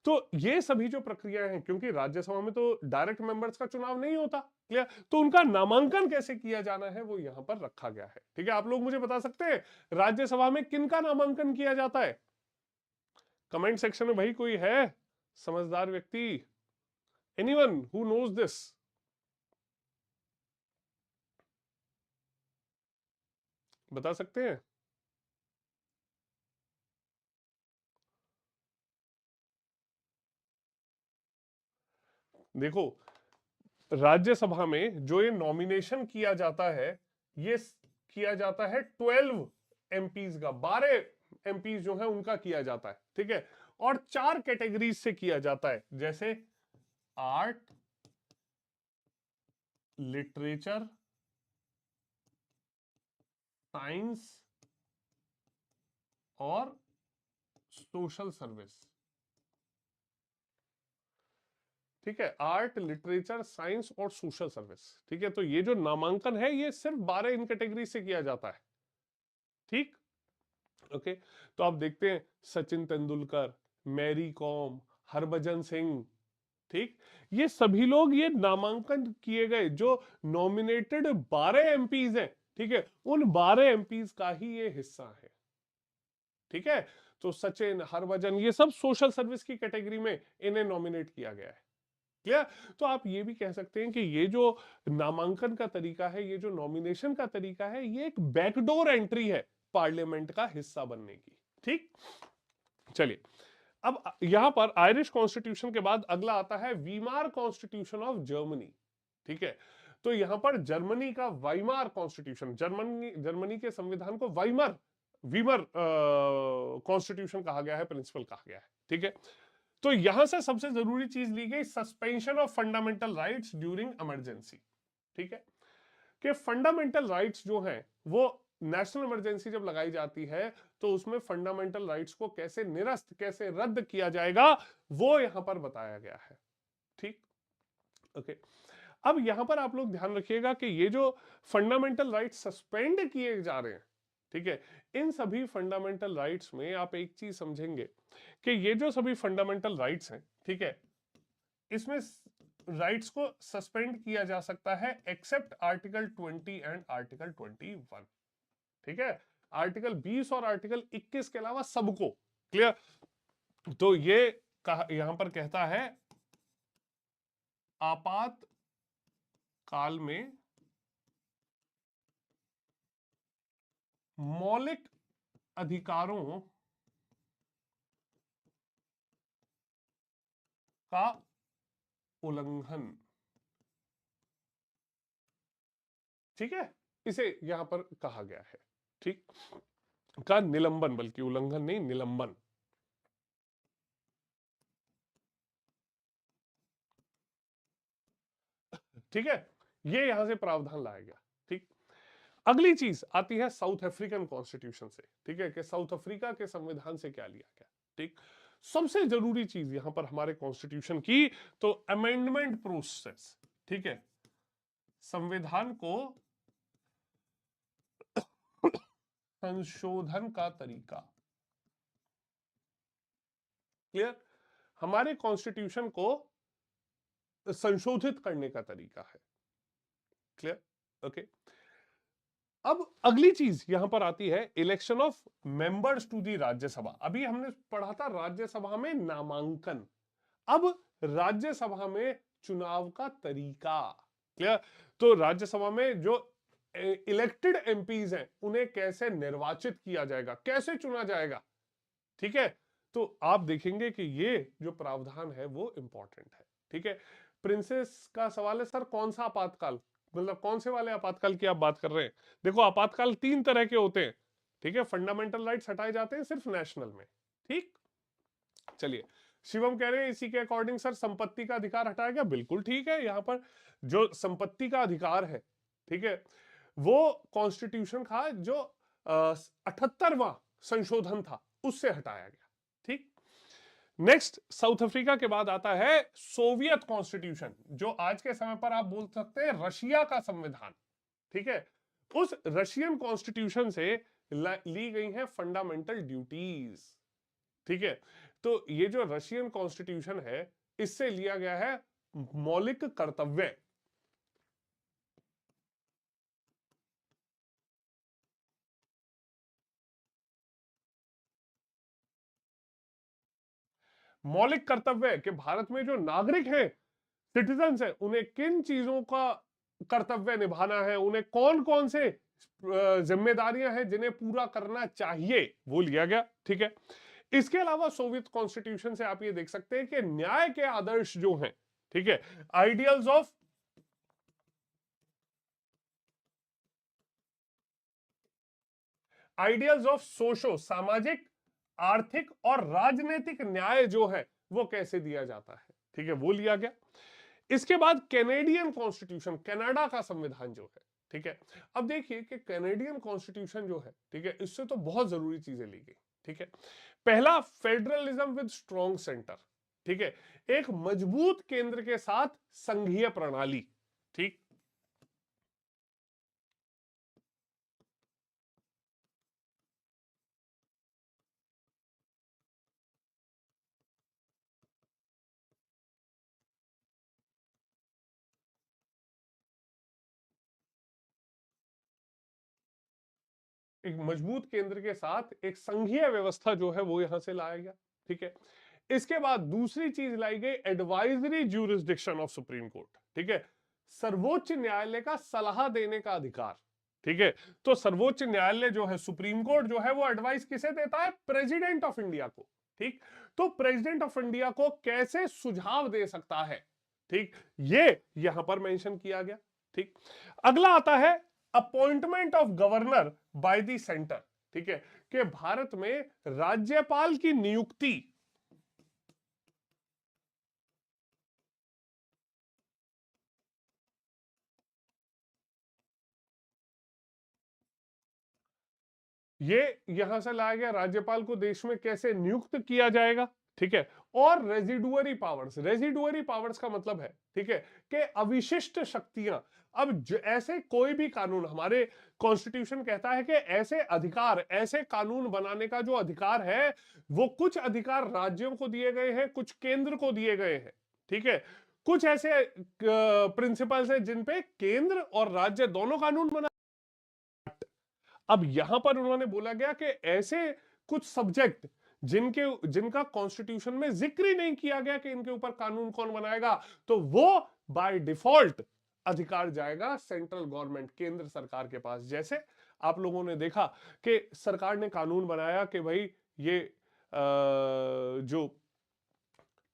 तो ये सभी जो प्रक्रियाएं हैं, क्योंकि राज्यसभा में तो डायरेक्ट मेंबर्स का चुनाव नहीं होता, क्लियर, तो उनका नामांकन कैसे किया जाना है वो यहां पर रखा गया है। ठीक है, आप लोग मुझे बता सकते हैं राज्यसभा में किनका नामांकन किया जाता है? कमेंट सेक्शन में भाई कोई है समझदार व्यक्ति, एनीवन हु नोज दिस, बता सकते हैं? देखो, राज्यसभा में जो ये नॉमिनेशन किया जाता है, ये किया जाता है 12 एमपीज का, 12 एमपीज जो है उनका किया जाता है। ठीक है, और 4 कैटेगरीज से किया जाता है, जैसे आर्ट, लिटरेचर, साइंस और सोशल सर्विस। ठीक है, आर्ट, लिटरेचर, साइंस और सोशल सर्विस। ठीक है, तो ये जो नामांकन है ये सिर्फ 12 इन कैटेगरी से किया जाता है। ठीक, ओके, तो आप देखते हैं सचिन तेंदुलकर, मैरी कॉम, हरभजन सिंह, ठीक, ये सभी लोग ये नामांकन किए गए जो नॉमिनेटेड 12 एमपीज हैं, ठीक है, उन 12 एमपीज का ही ये हिस्सा है। ठीक है, तो सचिन, हरभजन, ये सब सोशल सर्विस की कैटेगरी में इन्हें नॉमिनेट किया गया है। क्लियर? तो आप ये भी कह सकते हैं कि ये जो नामांकन का तरीका है, ये जो नॉमिनेशन का तरीका है, ये एक बैकडोर एंट्री है पार्लियामेंट का हिस्सा बनने की। ठीक, चलिए, अब यहां पर आयरिश कॉन्स्टिट्यूशन के बाद अगला आता है वीमार कॉन्स्टिट्यूशन ऑफ जर्मनी। ठीक है, तो यहां पर जर्मनी का वाइमार कॉन्स्टिट्यूशन, जर्मनी जर्मनी के संविधान को वाइमर वीमर कॉन्स्टिट्यूशन कहा गया है, प्रिंसिपल कहा गया है। ठीक है, तो यहां से सबसे जरूरी चीज ली गई suspension of fundamental rights during emergency. ठीक है, कि फंडामेंटल राइट्स जो हैं वो नेशनल इमरजेंसी जब लगाई जाती है तो उसमें फंडामेंटल राइट्स को कैसे निरस्त, कैसे रद्द किया जाएगा, वो यहां पर बताया गया है। ठीक, ओके। अब यहां पर आप लोग ध्यान रखिएगा कि ये जो फंडामेंटल राइट्स सस्पेंड किए जा रहे हैं, ठीक है, इन सभी फंडामेंटल राइट्स में आप एक चीज समझेंगे कि ये जो सभी फंडामेंटल राइट्स हैं, ठीक है, इसमें राइट्स को सस्पेंड किया जा सकता है एक्सेप्ट आर्टिकल 20 एंड आर्टिकल 21। ठीक है, आर्टिकल 20 और आर्टिकल 21 के अलावा सबको। क्लियर? तो ये यहां पर कहता है आपात काल में मौलिक अधिकारों का उल्लंघन, ठीक है, इसे यहां पर कहा गया है। ठीक, का निलंबन, बल्कि उल्लंघन नहीं, निलंबन। ठीक है, ये यहां से प्रावधान लाया गया। ठीक, अगली चीज आती है साउथ अफ्रीकन कॉन्स्टिट्यूशन से। ठीक है, कि साउथ अफ्रीका के संविधान से क्या लिया गया। ठीक, सबसे जरूरी चीज यहां पर हमारे कॉन्स्टिट्यूशन की, तो अमेंडमेंट प्रोसेस। ठीक है, संविधान को संशोधन का तरीका। क्लियर? हमारे कॉन्स्टिट्यूशन को संशोधित करने का तरीका है। क्लियर? ओके। अब अगली चीज यहां पर आती है election of members to the Rajya Sabha. अभी हमने पढ़ा था राज्यसभा में नामांकन, अब राज्यसभा में चुनाव का तरीका। क्लियर? तो राज्यसभा में जो इलेक्टेड एमपीज हैं उन्हें कैसे निर्वाचित किया जाएगा, कैसे चुना जाएगा। ठीक है, तो आप देखेंगे कि ये जो प्रावधान है वो इंपॉर्टेंट है। ठीक है, प्रिंसेस का सवाल है, सर कौन सा आपातकाल, मतलब कौन से वाले आपातकाल की आप बात कर रहे हैं? देखो, आपातकाल तीन तरह के होते हैं। ठीक है, फंडामेंटल राइट्स हटाए जाते हैं सिर्फ नेशनल में। ठीक, चलिए, शिवम कह रहे हैं इसी के अकॉर्डिंग सर संपत्ति का अधिकार हटाया गया। बिल्कुल ठीक है, यहां पर जो संपत्ति का अधिकार है, ठीक है, वो कॉन्स्टिट्यूशन का जो 78वां संशोधन था उससे हटाया गया। ठीक, नेक्स्ट साउथ अफ्रीका के बाद आता है सोवियत कॉन्स्टिट्यूशन, जो आज के समय पर आप बोल सकते हैं रशिया का संविधान। ठीक है, उस रशियन कॉन्स्टिट्यूशन से ली गई है फंडामेंटल ड्यूटीज। ठीक है, तो ये जो रशियन कॉन्स्टिट्यूशन है इससे लिया गया है मौलिक कर्तव्य। मौलिक कर्तव्य कि भारत में जो नागरिक हैं, सिटीजन्स हैं, उन्हें किन चीजों का कर्तव्य निभाना है, उन्हें कौन कौन से जिम्मेदारियां हैं जिन्हें पूरा करना चाहिए, वो लिया गया। ठीक है, इसके अलावा सोवियत कॉन्स्टिट्यूशन से आप ये देख सकते हैं कि न्याय के आदर्श जो हैं, ठीक है, आइडियल्स ऑफ सोशो, सामाजिक, आर्थिक और राजनीतिक न्याय जो है वो कैसे दिया जाता है। ठीक है, वो लिया गया। इसके बाद कैनेडियन कॉन्स्टिट्यूशन, कनाडा का संविधान जो है। ठीक है, अब देखिए कि कैनेडियन कॉन्स्टिट्यूशन जो है, ठीक है, इससे तो बहुत जरूरी चीजें ली गई। ठीक है, पहला, फेडरलिज्म विद स्ट्रॉन्ग सेंटर। ठीक है, एक मजबूत केंद्र के साथ संघीय प्रणाली। ठीक, एक मजबूत केंद्र के साथ एक संघीय व्यवस्था जो है वो यहां से लाया गया। ठीक है, इसके बाद दूसरी चीज लाई गई advisory jurisdiction of supreme court, ठीक है, सर्वोच्च न्यायालय का सलाह देने का अधिकार, ठीक है। तो सर्वोच्च न्यायालय जो है, सुप्रीम कोर्ट जो है, वो एडवाइस किसे देता है? प्रेसिडेंट ऑफ इंडिया को, ठीक। तो प्रेसिडेंट ऑफ इंडिया को कैसे सुझाव दे सकता है, ठीक, ये यहां पर मेंशन किया गया, ठीक। अगला आता है appointment of governor by the centre, ठीक है, कि भारत में राज्यपाल की नियुक्ति ये यहां से लाया गया, राज्यपाल को देश में कैसे नियुक्त किया जाएगा, ठीक है। और रेजिडुअरी पावर्स का मतलब है, ठीक है, कि अविशिष्ट शक्तियां। अब ऐसे कोई भी कानून, हमारे कॉन्स्टिट्यूशन कहता है कि ऐसे अधिकार, ऐसे कानून बनाने का जो अधिकार है, वो कुछ अधिकार राज्यों को दिए गए हैं, कुछ केंद्र को दिए गए हैं, ठीक है। कुछ ऐसे प्रिंसिपल्स हैं जिन पे केंद्र और राज्य दोनों कानून बना। अब यहां पर उन्होंने बोला गया कि ऐसे कुछ सब्जेक्ट जिनका कॉन्स्टिट्यूशन में जिक्र ही नहीं किया गया कि इनके ऊपर कानून कौन बनाएगा, तो वो बाय डिफॉल्ट अधिकार जाएगा सेंट्रल गवर्नमेंट, केंद्र सरकार के पास। जैसे आप लोगों ने देखा कि सरकार ने कानून बनाया कि भाई ये जो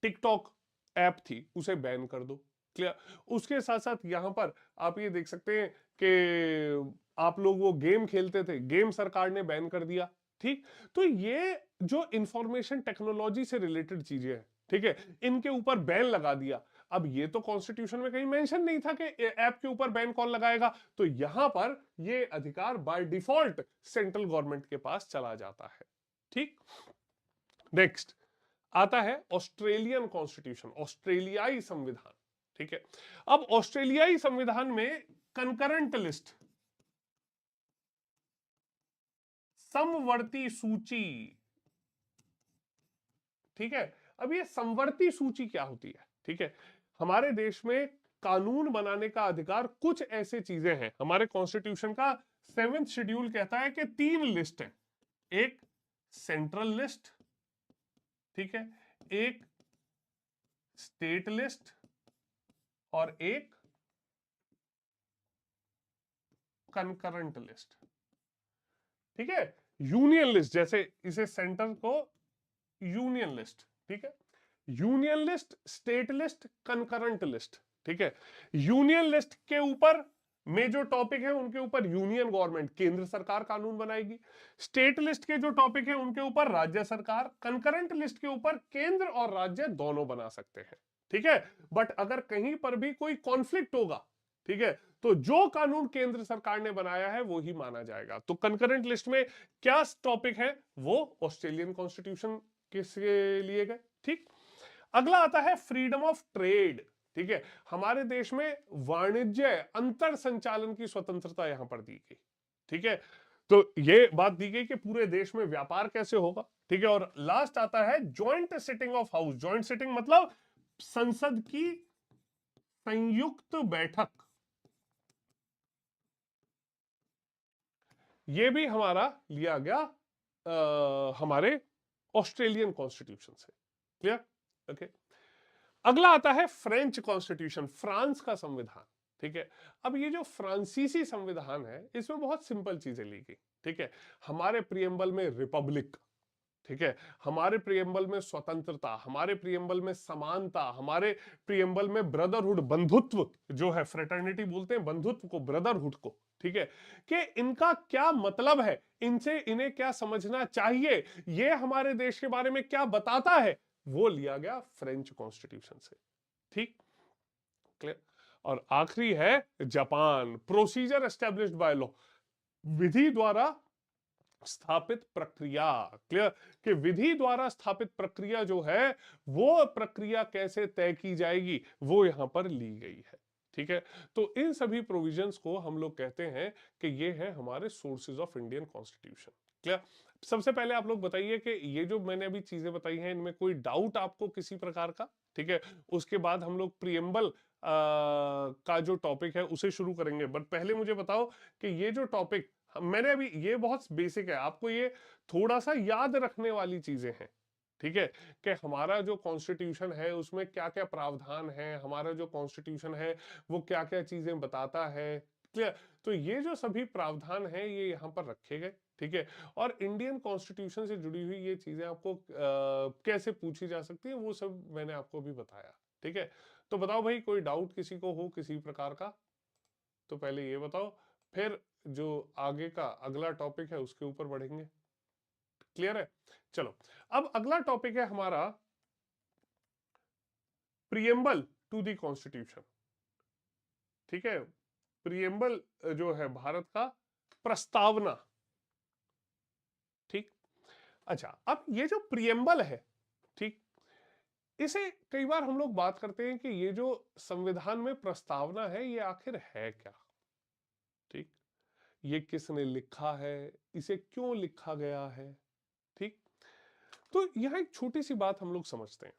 टिकटॉक ऐप थी उसे बैन कर दो, क्लियर। उसके साथ साथ यहां पर आप ये देख सकते हैं कि आप लोग वो गेम खेलते थे, गेम सरकार ने बैन कर दिया, ठीक। तो ये जो इंफॉर्मेशन टेक्नोलॉजी से रिलेटेड चीजें हैं, ठीक है, इनके ऊपर बैन लगा दिया। अब ये तो कॉन्स्टिट्यूशन में कहीं मेंशन नहीं था कि ऐप के ऊपर बैन कौन लगाएगा, तो यहां पर ये अधिकार बाय डिफॉल्ट सेंट्रल गवर्नमेंट के पास चला जाता है, ठीक। नेक्स्ट आता है ऑस्ट्रेलियन कॉन्स्टिट्यूशन, ऑस्ट्रेलियाई संविधान, ठीक है। अब ऑस्ट्रेलियाई संविधान में कंकरेंट लिस्ट, समवर्ती सूची, ठीक है। अब ये समवर्ती सूची क्या होती है, ठीक है। हमारे देश में कानून बनाने का अधिकार, कुछ ऐसे चीजें हैं, हमारे कॉन्स्टिट्यूशन का 7th शेड्यूल कहता है कि 3 लिस्ट है, एक सेंट्रल लिस्ट, ठीक है, एक स्टेट लिस्ट और एक कंकरेंट लिस्ट, ठीक है। यूनियन लिस्ट, जैसे इसे सेंटर को यूनियन लिस्ट, ठीक है, union list, state list, concurrent list, ठीक है। यूनियन लिस्ट के ऊपर में जो टॉपिक है उनके ऊपर यूनियन गवर्नमेंट, केंद्र सरकार कानून बनाएगी। स्टेट लिस्ट के जो टॉपिक है उनके ऊपर राज्य सरकार। कंकरेंट लिस्ट के ऊपर केंद्र और राज्य दोनों बना सकते हैं, ठीक है। बट अगर कहीं पर भी कोई कॉन्फ्लिक्ट होगा, ठीक है, तो जो कानून केंद्र सरकार ने बनाया है वो ही माना जाएगा। तो कंकरेंट लिस्ट में क्या टॉपिक है, वो ऑस्ट्रेलियन कॉन्स्टिट्यूशन के लिए गए, ठीक। अगला आता है फ्रीडम ऑफ ट्रेड, ठीक है। हमारे देश में वाणिज्य, अंतर संचालन की स्वतंत्रता यहां पर दी गई, ठीक है। तो ये बात दी गई कि पूरे देश में व्यापार कैसे होगा, ठीक है। और लास्ट आता है joint sitting of house. Joint sitting मतलब संसद की संयुक्त बैठक, ये भी हमारा लिया गया हमारे ऑस्ट्रेलियन कॉन्स्टिट्यूशन से, क्लियर, ओके। अगला आता है फ्रेंच कॉन्स्टिट्यूशन, फ्रांस का संविधान, ठीक है। अब ये जो फ्रांसीसी संविधान है, इसमें बहुत सिंपल चीजें ली गई, ठीक है। हमारे प्रियम्बल में रिपब्लिक, ठीक है, हमारे प्रियम्बल में स्वतंत्रता, हमारे प्रियम्बल में समानता, हमारे प्रियम्बल में ब्रदरहुड, बंधुत्व जो है, फ्रेटर्निटी बोलते हैं बंधुत्व को, ब्रदरहुड को, ठीक है, कि इनका क्या मतलब है, इनसे इन्हें क्या समझना चाहिए, ये हमारे देश के बारे में क्या बताता है, वो लिया गया फ्रेंच कॉन्स्टिट्यूशन से, ठीक, क्लियर। और आखिरी है Japan, procedure established by law, विधि द्वारा स्थापित प्रक्रिया, क्लियर, कि विधि द्वारा स्थापित प्रक्रिया जो है, वो प्रक्रिया कैसे तय की जाएगी, वो यहां पर ली गई है, ठीक है। तो इन सभी प्रोविजंस को हम लोग कहते हैं कि ये है हमारे sources of Indian constitution, clear. सबसे पहले आप लोग बताइए कि ये जो मैंने अभी चीजें बताई हैं, इनमें कोई डाउट आपको किसी प्रकार का, ठीक है। उसके बाद हम लोग प्रियम्बल का जो टॉपिक है उसे शुरू करेंगे। बट पहले मुझे बताओ कि ये जो टॉपिक मैंने अभी, ये बहुत बेसिक है, आपको ये थोड़ा सा याद रखने वाली चीजें हैं, ठीक है, कि हमारा जो कॉन्स्टिट्यूशन है उसमें क्या क्या प्रावधान है, हमारा जो कॉन्स्टिट्यूशन है वो क्या क्या चीजें बताता है। क्लियर? तो ये जो सभी प्रावधान है ये यहाँ पर रखे गए। ठीक है, और इंडियन कॉन्स्टिट्यूशन से जुड़ी हुई ये चीजें आपको कैसे पूछी जा सकती है वो सब मैंने आपको भी बताया। ठीक है, तो बताओ भाई, कोई डाउट किसी को हो किसी प्रकार का? तो पहले ये बताओ, फिर जो आगे का अगला टॉपिक है उसके ऊपर बढ़ेंगे। क्लियर है? चलो, अब अगला टॉपिक है हमारा प्रियम्बल टू द कॉन्स्टिट्यूशन। ठीक है, प्रियम्बल जो है भारत का प्रस्तावना। ठीक, अच्छा, अब ये जो प्रियम्बल है, ठीक, इसे कई बार हम लोग बात करते हैं कि ये जो संविधान में प्रस्तावना है ये आखिर है क्या। ठीक, ये किसने लिखा है, इसे क्यों लिखा गया है। ठीक, तो यहां एक छोटी सी बात हम लोग समझते हैं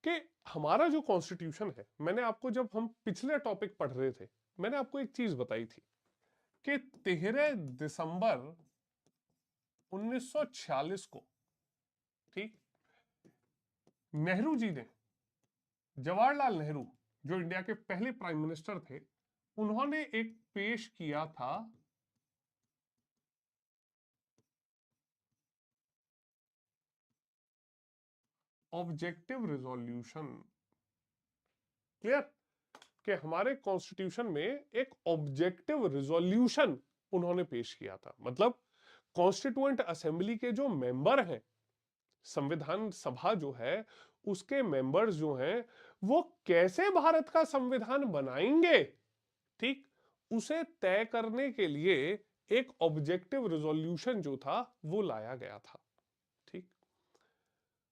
कि हमारा जो कॉन्स्टिट्यूशन है, मैंने आपको जब हम पिछले टॉपिक पढ़ रहे थे मैंने आपको एक चीज बताई थी कि 13 दिसंबर 1946 को, ठीक, नेहरू जी ने, जवाहरलाल नेहरू जो इंडिया के पहले प्राइम मिनिस्टर थे, उन्होंने एक पेश किया था ऑब्जेक्टिव रिजोल्यूशन। क्लियर? कि हमारे कॉन्स्टिट्यूशन में एक ऑब्जेक्टिव रिजोल्यूशन उन्होंने पेश किया था। मतलब कॉन्स्टिट्यूएंट असेंबली के जो मेंबर हैं, संविधान सभा जो है उसके मेंबर्स जो हैं, वो कैसे भारत का संविधान बनाएंगे, ठीक, उसे तय करने के लिए एक ऑब्जेक्टिव रिजोल्यूशन जो था वो लाया गया था। ठीक,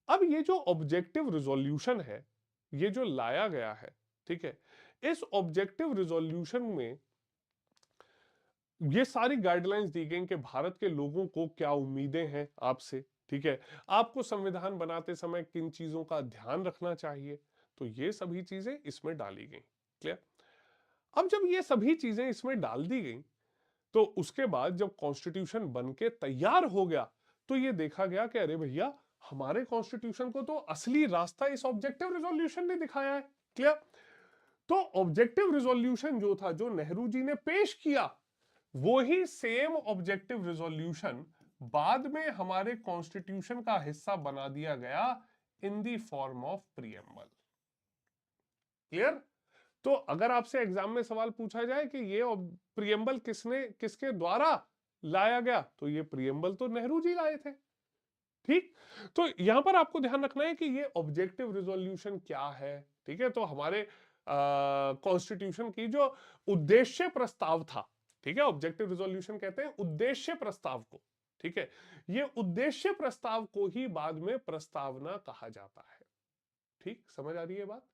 अब ये जो ऑब्जेक्टिव रिजोल्यूशन है, ये जो लाया गया है, ठीक है, इस ऑब्जेक्टिव रिजोल्यूशन में ये सारी गाइडलाइंस दी गई कि भारत के लोगों को क्या उम्मीदें हैं आपसे। ठीक है, आपको संविधान बनाते समय किन चीजों का ध्यान रखना चाहिए, तो ये सभी चीजें इसमें डाली गई। क्लियर? अब जब ये सभी चीजें इसमें डाल दी गई, तो उसके बाद जब कॉन्स्टिट्यूशन बनके तैयार हो गया, तो ये देखा गया कि अरे भैया, हमारे कॉन्स्टिट्यूशन को तो असली रास्ता इस ऑब्जेक्टिव रिजोल्यूशन ने दिखाया है। क्लियर? तो ऑब्जेक्टिव रिजोल्यूशन जो था, जो नेहरू जी ने पेश किया, वो ही सेम ऑब्जेक्टिव रिजोल्यूशन बाद में हमारे कॉन्स्टिट्यूशन का हिस्सा बना दिया गया in the form of preamble. Clear? तो अगर आपसे एग्जाम में सवाल पूछा जाए कि ये प्रियम्बल किसके द्वारा लाया गया, तो ये प्रियम्बल तो नेहरू जी लाए थे। ठीक, तो यहां पर आपको ध्यान रखना है कि ये ऑब्जेक्टिव रिजोल्यूशन क्या है। ठीक है, तो हमारे कॉन्स्टिट्यूशन की जो उद्देश्य प्रस्ताव था, ठीक है, ऑब्जेक्टिव रिजोल्यूशन कहते हैं उद्देश्य प्रस्ताव को। ठीक है, ये उद्देश्य प्रस्ताव को ही बाद में प्रस्तावना कहा जाता है। ठीक, समझ आ रही है बात?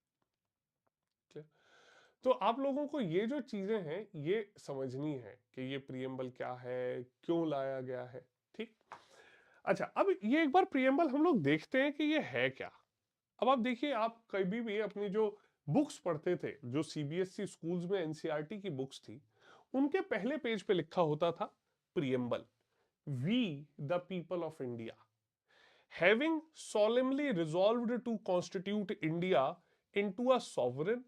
तो आप लोगों को ये जो चीजें हैं ये समझनी है कि ये प्रियम्बल क्या है, क्यों लाया गया है। ठीक, अच्छा, अब ये एक बार प्रियम्बल हम लोग देखते हैं कि ये है क्या। अब आप देखिए, आप कभी भी अपनी जो बुक्स पढ़ते थे, जो सीबीएसई स्कूल्स में एनसीईआरटी की बुक्स थी, उनके पहले पेज पे लिखा होता था preamble, we the people of India having solemnly resolved to constitute India into a sovereign,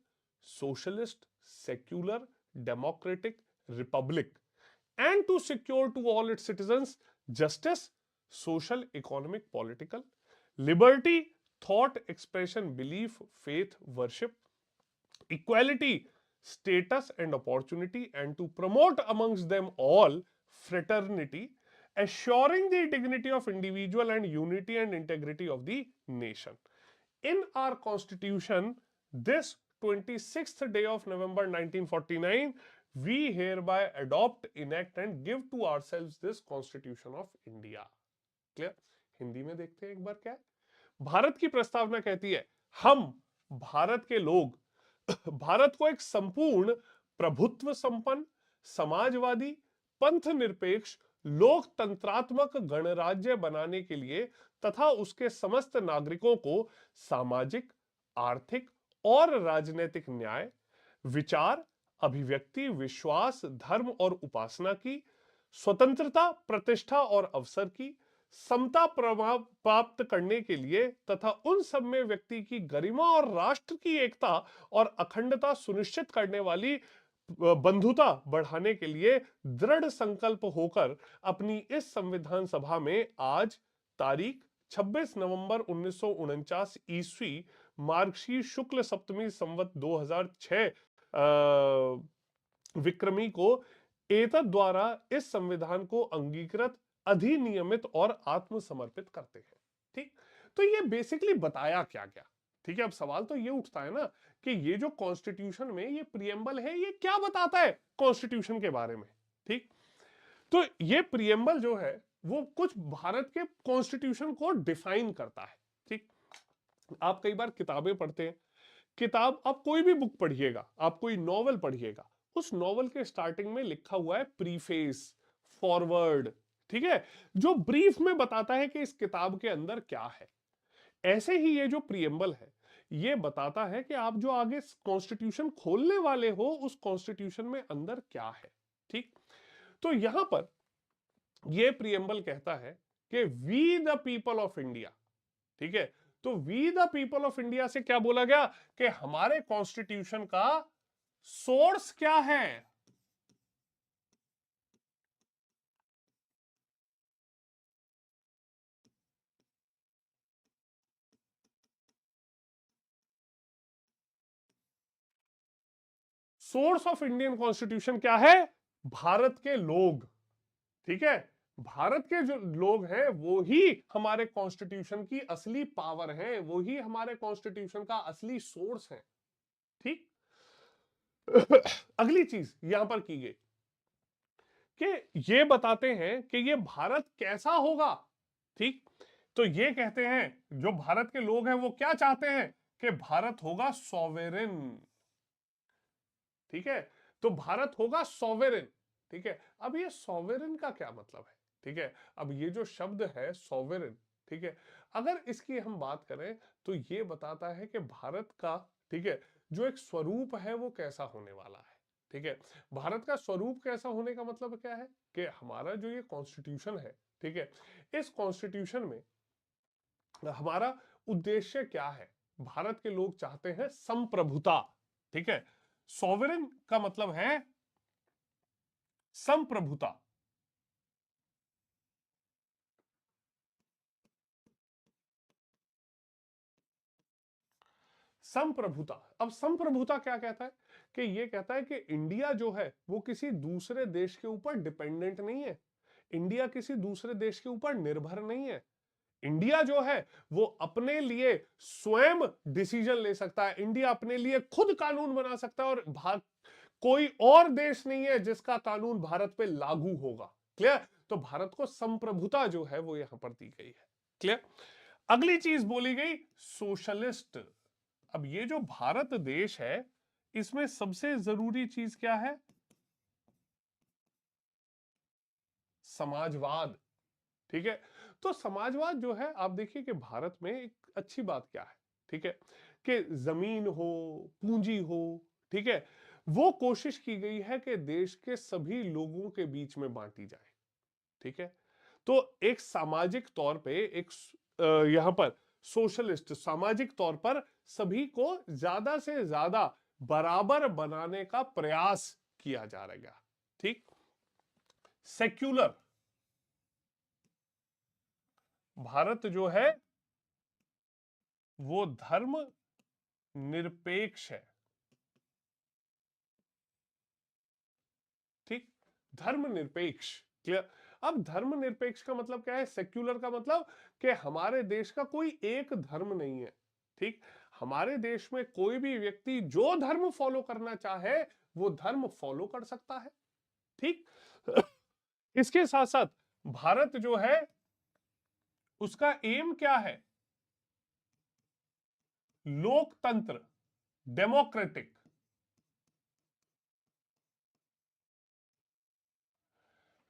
socialist, secular, democratic republic, and to secure to all its citizens justice, social, economic, political, liberty, thought, expression, belief, faith, worship, equality, status, and opportunity, and to promote amongst them all fraternity, assuring the dignity of individual and unity and integrity of the nation. In our constitution, this 26th day of November 1949, we hereby adopt, enact and give to ourselves this constitution of India. Clear? Hindi में देखते हैं एक बार क्या है। भारत की प्रस्तावना कहती है, हम भारत के लोग भारत को एक संपूर्ण प्रभुत्व संपन्न, समाजवादी, पंथ निरपेक्ष, लोकतंत्रात्मक गणराज्य बनाने के लिए तथा उसके समस्त नागरिकों को सामाजिक, आर्थिक और राजनीतिक न्याय, विचार, अभिव्यक्ति, विश्वास, धर्म और उपासना की स्वतंत्रता, प्रतिष्ठा और अवसर की, समता प्रभाव प्राप्त करने के लिए तथा उन सब में व्यक्ति की गरिमा और राष्ट्र की एकता और अखंडता सुनिश्चित करने वाली बंधुता बढ़ाने के लिए दृढ़ संकल्प होकर अपनी इस संविधान सभा में आज तारीख 26 नवंबर 1949 ईस्वी मार्गशीर शुक्ल सप्तमी संवत 2006 विक्रमी को एतद द्वारा इस संविधान को अंगीकृत अधिनियमित और आत्मसमर्पित करते हैं। ठीक, तो ये बेसिकली बताया क्या क्या। ठीक है, अब सवाल तो ये उठता है ना कि ये जो कॉन्स्टिट्यूशन में ये प्रियम्बल है ये क्या बताता है कॉन्स्टिट्यूशन के बारे में। ठीक, तो ये प्रियम्बल जो है वो कुछ भारत के कॉन्स्टिट्यूशन को डिफाइन करता है। ठीक, आप कई बार किताबें पढ़ते हैं, किताब आप कोई भी बुक पढ़िएगा, आप कोई नॉवल पढ़िएगा, उस नॉवल के स्टार्टिंग में लिखा हुआ है प्रीफेस, फॉरवर्ड। ठीक है, जो ब्रीफ में बताता है कि इस किताब के अंदर क्या है। ऐसे ही ये जो प्रियम्बल है ये बताता है कि आप जो आगे कॉन्स्टिट्यूशन खोलने वाले हो उस कॉन्स्टिट्यूशन में अंदर क्या है। ठीक, तो यहां पर ये प्रियम्बल कहता है कि we the people of India. ठीक है, तो we the people of India से क्या बोला गया कि हमारे कॉन्स्टिट्यूशन का सोर्स क्या है। सोर्स ऑफ इंडियन कॉन्स्टिट्यूशन क्या है? भारत के लोग। ठीक है, भारत के जो लोग हैं वो ही हमारे कॉन्स्टिट्यूशन की असली पावर है, वो ही हमारे कॉन्स्टिट्यूशन का असली सोर्स है। ठीक, अगली चीज यहां पर की गई कि ये बताते हैं कि ये भारत कैसा होगा। ठीक, तो ये कहते हैं जो भारत के लोग हैं वो क्या चाहते हैं कि भारत होगा सॉवेरेन। ठीक है, तो भारत होगा सॉवेरेन। ठीक है, अब ये सॉवेरेन का क्या मतलब है? ठीक है, अब ये जो शब्द है सॉवेरेन, ठीक है, अगर इसकी हम बात करें तो ये बताता है कि भारत का, ठीक है, जो एक स्वरूप है वो कैसा होने वाला है। ठीक है, भारत का स्वरूप कैसा होने का मतलब क्या है कि हमारा जो ये कॉन्स्टिट्यूशन है, ठीक है, इस कॉन्स्टिट्यूशन में हमारा उद्देश्य क्या है। भारत के लोग चाहते हैं संप्रभुता। ठीक है, सॉवरेन का मतलब है संप्रभुता। संप्रभुता, अब संप्रभुता क्या कहता है कि ये कहता है कि इंडिया जो है वो किसी दूसरे देश के ऊपर डिपेंडेंट नहीं है, इंडिया किसी दूसरे देश के ऊपर निर्भर नहीं है। इंडिया जो है वो अपने लिए स्वयं डिसीजन ले सकता है, इंडिया अपने लिए खुद कानून बना सकता है और कोई और देश नहीं है जिसका कानून भारत पे लागू होगा। क्लियर, तो भारत को संप्रभुता जो है वो यहां पर दी गई है। क्लियर, अगली चीज बोली गई सोशलिस्ट। अब ये जो भारत देश है इसमें सबसे जरूरी चीज क्या है? समाजवाद। ठीक है, तो समाजवाद जो है आप देखिए कि भारत में एक अच्छी बात क्या है, ठीक है, कि जमीन हो, पूंजी हो, ठीक है, वो कोशिश की गई है कि देश के सभी लोगों के बीच में बांटी जाए। ठीक है, तो एक सामाजिक तौर पे एक यहां पर सोशलिस्ट सामाजिक तौर पर सभी को ज्यादा से ज्यादा बराबर बनाने का प्रयास किया जा रहेगा। ठीक, सेक्युलर भारत जो है वो धर्म निरपेक्ष है। ठीक, धर्मनिरपेक्ष। क्लियर, अब धर्मनिरपेक्ष का मतलब क्या है? सेक्युलर का मतलब कि हमारे देश का कोई एक धर्म नहीं है। ठीक, हमारे देश में कोई भी व्यक्ति जो धर्म फॉलो करना चाहे वो धर्म फॉलो कर सकता है। ठीक, इसके साथ साथ भारत जो है उसका एम क्या है? लोकतंत्र, डेमोक्रेटिक।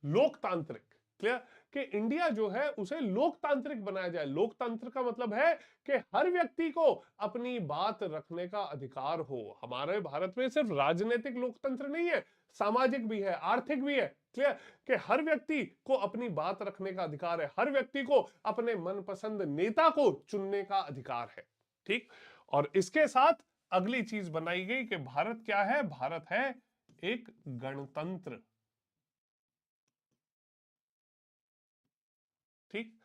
लोकतांत्रिक। क्लियर, कि इंडिया जो है उसे लोकतांत्रिक बनाया जाए। लोकतंत्र का मतलब है कि हर व्यक्ति को अपनी बात रखने का अधिकार हो। हमारे भारत में सिर्फ राजनीतिक लोकतंत्र नहीं है, सामाजिक भी है, आर्थिक भी है। क्लियर? कि हर व्यक्ति को अपनी बात रखने का अधिकार है, हर व्यक्ति को अपने मनपसंद नेता को चुनने का अधिकार है। ठीक, और इसके साथ अगली चीज बनाई गई कि भारत क्या है? भारत है एक गणतंत्र। ठीक,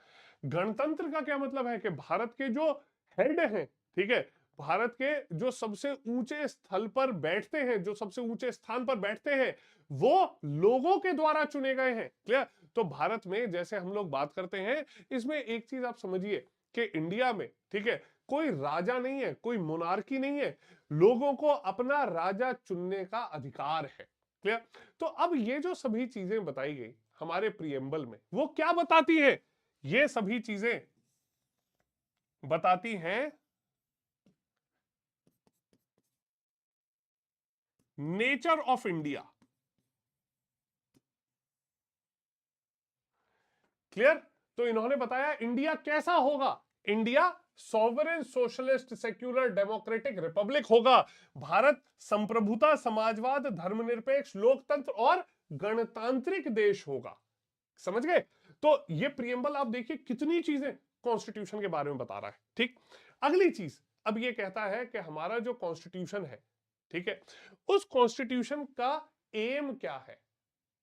गणतंत्र का क्या मतलब है? कि भारत के जो हेड हैं, ठीक है, भारत के जो सबसे ऊंचे स्थल पर बैठते हैं, जो सबसे ऊंचे स्थान पर बैठते हैं, वो लोगों के द्वारा चुने गए हैं। क्लियर? तो भारत में जैसे हम लोग बात करते हैं, इसमें एक चीज आप समझिए कि इंडिया में, ठीक है, कोई राजा नहीं है, कोई मोनार्की नहीं है, लोगों को अपना राजा चुनने का अधिकार है। क्लियर? तो अब ये जो सभी चीजें बताई गई हमारे प्रियम्बल में, वो क्या बताती है? ये सभी चीजें बताती हैं नेचर ऑफ इंडिया। क्लियर? तो इन्होंने बताया इंडिया कैसा होगा? India sovereign socialist secular democratic Republic होगा। भारत संप्रभुता, समाजवाद, धर्मनिरपेक्ष, लोकतंत्र और गणतांत्रिक देश होगा। समझ गए? तो ये प्रियम्बल आप देखिए कितनी चीजें कॉन्स्टिट्यूशन के बारे में बता रहा है। ठीक, अगली चीज अब ये कहता है कि हमारा जो कॉन्स्टिट्यूशन है, ठीक है, उस कॉन्स्टिट्यूशन का एम क्या है?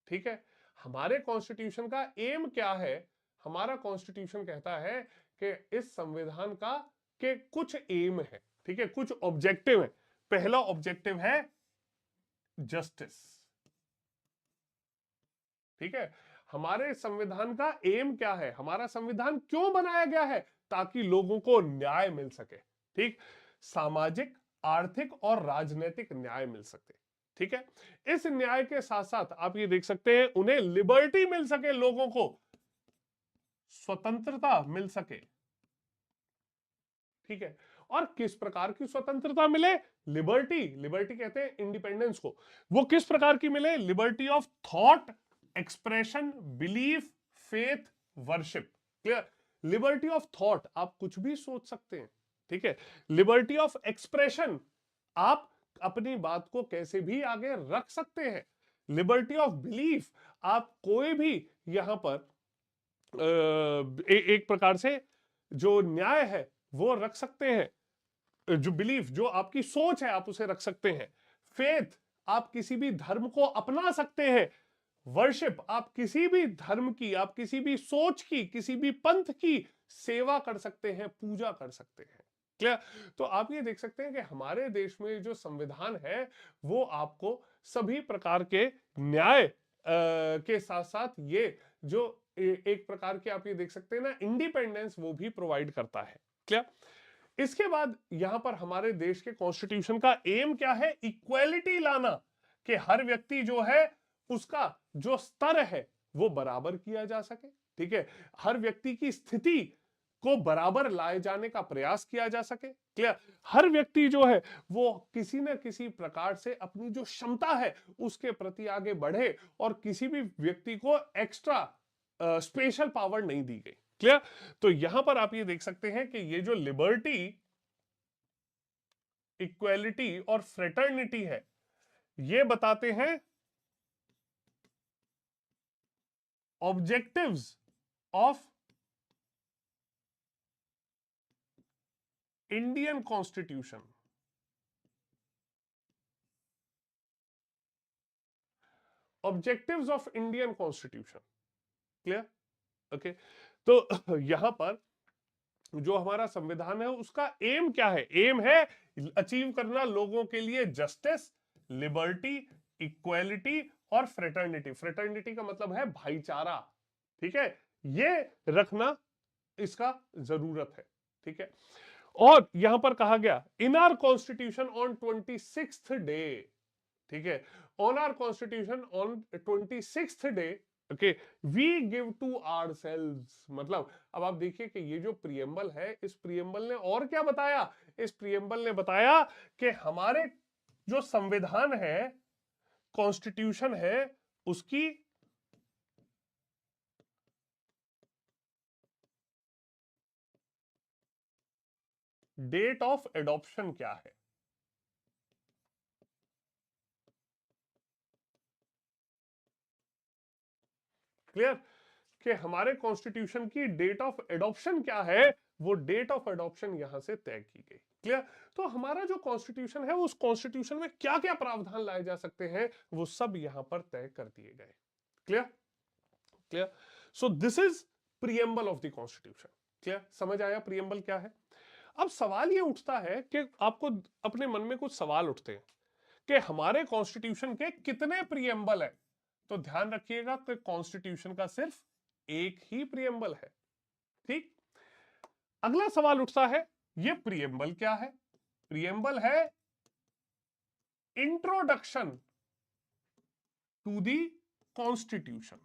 ठीक है, हमारे कॉन्स्टिट्यूशन का एम क्या है? हमारा कॉन्स्टिट्यूशन कहता है कि इस संविधान का के कुछ एम है, ठीक है, कुछ ऑब्जेक्टिव है। पहला ऑब्जेक्टिव है जस्टिस। ठीक है, हमारे संविधान का एम क्या है? हमारा संविधान क्यों बनाया गया है? ताकि लोगों को न्याय मिल सके। ठीक, सामाजिक, आर्थिक और राजनीतिक न्याय मिल सके। ठीक है, इस न्याय के साथ साथ आप ये देख सकते हैं उन्हें लिबर्टी मिल सके, लोगों को स्वतंत्रता मिल सके। ठीक है, और किस प्रकार की स्वतंत्रता मिले? लिबर्टी, लिबर्टी कहते हैं इंडिपेंडेंस को। वो किस प्रकार की मिले? Liberty of thought, expression, belief, faith, worship. Clear? Liberty of thought, आप कुछ भी सोच सकते हैं। ठीक है, लिबर्टी ऑफ एक्सप्रेशन, आप अपनी बात को कैसे भी आगे रख सकते हैं। लिबर्टी ऑफ बिलीफ, आप कोई भी यहां पर एक प्रकार से जो न्याय है वो रख सकते हैं। जो बिलीफ, जो आपकी सोच है, आप उसे रख सकते हैं। फेथ, आप किसी भी धर्म को अपना सकते हैं। वर्शिप, आप किसी भी धर्म की, आप किसी भी सोच की, किसी भी पंथ की सेवा कर सकते हैं, पूजा कर सकते हैं। क्लियर? तो आप ये देख सकते हैं कि हमारे देश में जो संविधान है वो आपको सभी प्रकार के न्याय के साथ साथ ये जो एक प्रकार के आप ये देख सकते हैं ना इंडिपेंडेंस, वो भी प्रोवाइड करता है। क्लियर? इसके बाद यहां पर हमारे देश के कॉन्स्टिट्यूशन का एम क्या है? इक्वालिटी लाना, कि हर व्यक्ति जो है उसका जो स्तर है वो बराबर किया जा सके। ठीक है, हर व्यक्ति की स्थिति को बराबर लाए जाने का प्रयास किया जा सके। क्लियर? हर व्यक्ति जो है वो किसी न किसी प्रकार से अपनी जो क्षमता है उसके प्रति आगे बढ़े और किसी भी व्यक्ति को एक्स्ट्रा स्पेशल पावर नहीं दी गई। क्लियर? तो यहां पर आप ये देख सकते हैं कि ये जो लिबर्टी, इक्वेलिटी और फ्रेटर्निटी है, ये बताते हैं objectives of Indian constitution. Objectives of Indian constitution. Clear? Okay, तो यहां पर जो हमारा संविधान है उसका एम क्या है? एम है अचीव करना लोगों के लिए जस्टिस, लिबर्टी, इक्वालिटी और फ्रेटर्निटी। फ्रेटर्निटी का मतलब है भाईचारा। ठीक है, ये रखना इसका जरूरत है। ठीक है, और यहां पर कहा गया in our constitution on 26th day. ठीक है, on our constitution on 26th day, okay, we give to ourselves. मतलब अब आप देखिए कि ये जो प्रियम्बल है, इस प्रियम्बल ने और क्या बताया? इस प्रियम्बल ने बताया कि हमारे जो संविधान है, कॉन्स्टिट्यूशन है, उसकी डेट ऑफ एडॉप्शन क्या है। क्लियर? कि हमारे कॉन्स्टिट्यूशन की डेट ऑफ एडॉप्शन क्या है, वो डेट ऑफ एडॉप्शन यहां से तय की गई। क्लियर? तो हमारा जो कॉन्स्टिट्यूशन है, उस कॉन्स्टिट्यूशन में क्या क्या प्रावधान लाए जा सकते हैं, वो सब यहां पर तय कर दिए गए। Clear? Clear? So this is preamble of the constitution. Clear? समझ आया प्रीएम्बल क्या है? अब सवाल ये उठता है कि आपको अपने मन में कुछ सवाल उठते हैं कि हमारे कॉन्स्टिट्यूशन के कितने प्रीएम्बल है। तो ध्यान रखिएगा कि कॉन्स्टिट्यूशन का सिर्फ एक ही प्रीएम्बल है। ठीक? अगला सवाल उठता है, ये प्रीएम्बल क्या है? प्रीएम्बल है इंट्रोडक्शन टू दी कॉन्स्टिट्यूशन।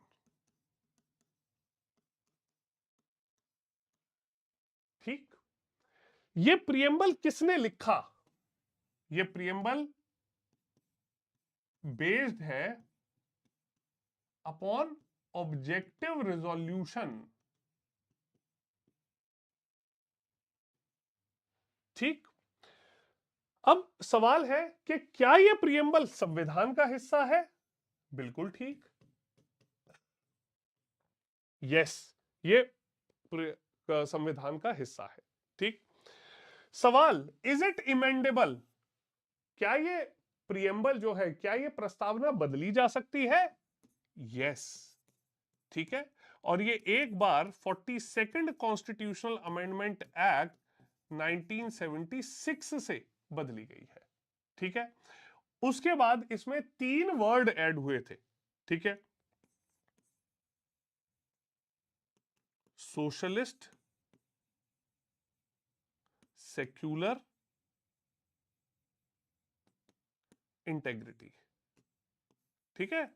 ठीक? ये प्रीएम्बल किसने लिखा? ये प्रीएम्बल बेस्ड है अपॉन ऑब्जेक्टिव रिजोल्यूशन। ठीक? अब सवाल है कि क्या यह प्रीएम्बल संविधान का हिस्सा है? बिल्कुल ठीक, यस, ये संविधान का हिस्सा है। ठीक? सवाल, इज इट इमेंडेबल? क्या ये प्रीएम्बल जो है, क्या ये प्रस्तावना बदली जा सकती है? यस। ठीक है? और ये एक बार 42nd कॉन्स्टिट्यूशनल अमेंडमेंट एक्ट 1976 से बदली गई है। ठीक है? उसके बाद इसमें 3 वर्ड ऐड हुए थे। ठीक है? Socialist, secular, integrity. ठीक है?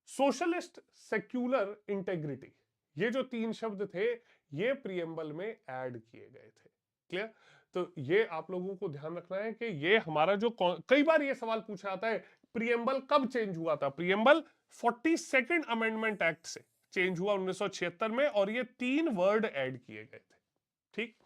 सोशलिस्ट, सेक्युलर, इंटेग्रिटी, ये जो 3 शब्द थे, ये प्रीएम्बल में ऐड किए गए थे। क्लियर? तो ये आप लोगों को ध्यान रखना है कि ये हमारा जो, कई बार ये सवाल पूछा जाता है प्रीएम्बल कब चेंज हुआ था? प्रीएम्बल 42nd अमेंडमेंट एक्ट से चेंज हुआ 1976 में, और ये 3 वर्ड ऐड किए गए थे। ठीक?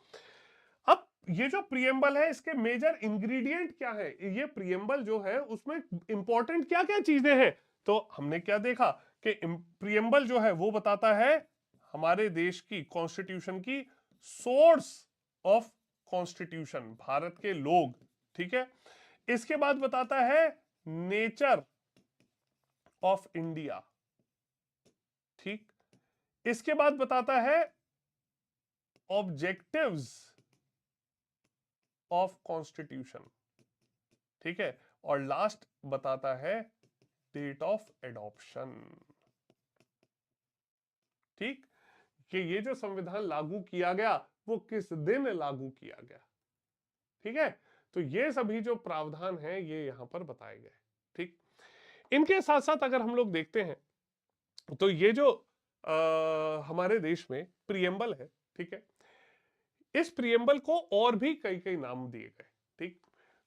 अब ये जो प्रीएम्बल है, इसके मेजर इंग्रेडिएंट क्या है? ये प्रीएम्बल जो है उसमें इंपॉर्टेंट क्या क्या चीजें हैं? तो हमने क्या देखा कि प्रीएम्बल जो है वो बताता है हमारे देश की कॉन्स्टिट्यूशन की सोर्स ऑफ कॉन्स्टिट्यूशन, भारत के लोग। ठीक है? इसके बाद बताता है नेचर ऑफ इंडिया। ठीक? इसके बाद बताता है ऑब्जेक्टिव्स ऑफ कॉन्स्टिट्यूशन। ठीक है? और लास्ट बताता है डेट ऑफ एडॉप्शन। ठीक? कि ये जो संविधान लागू किया गया वो किस दिन लागू किया गया। ठीक है? तो ये सभी जो प्रावधान हैं ये यहां पर बताए गए। ठीक? इनके साथ साथ अगर हम लोग देखते हैं तो ये जो हमारे देश में प्रीएम्बल है, ठीक है, इस प्रीएम्बल को और भी कई कई नाम दिए गए। ठीक?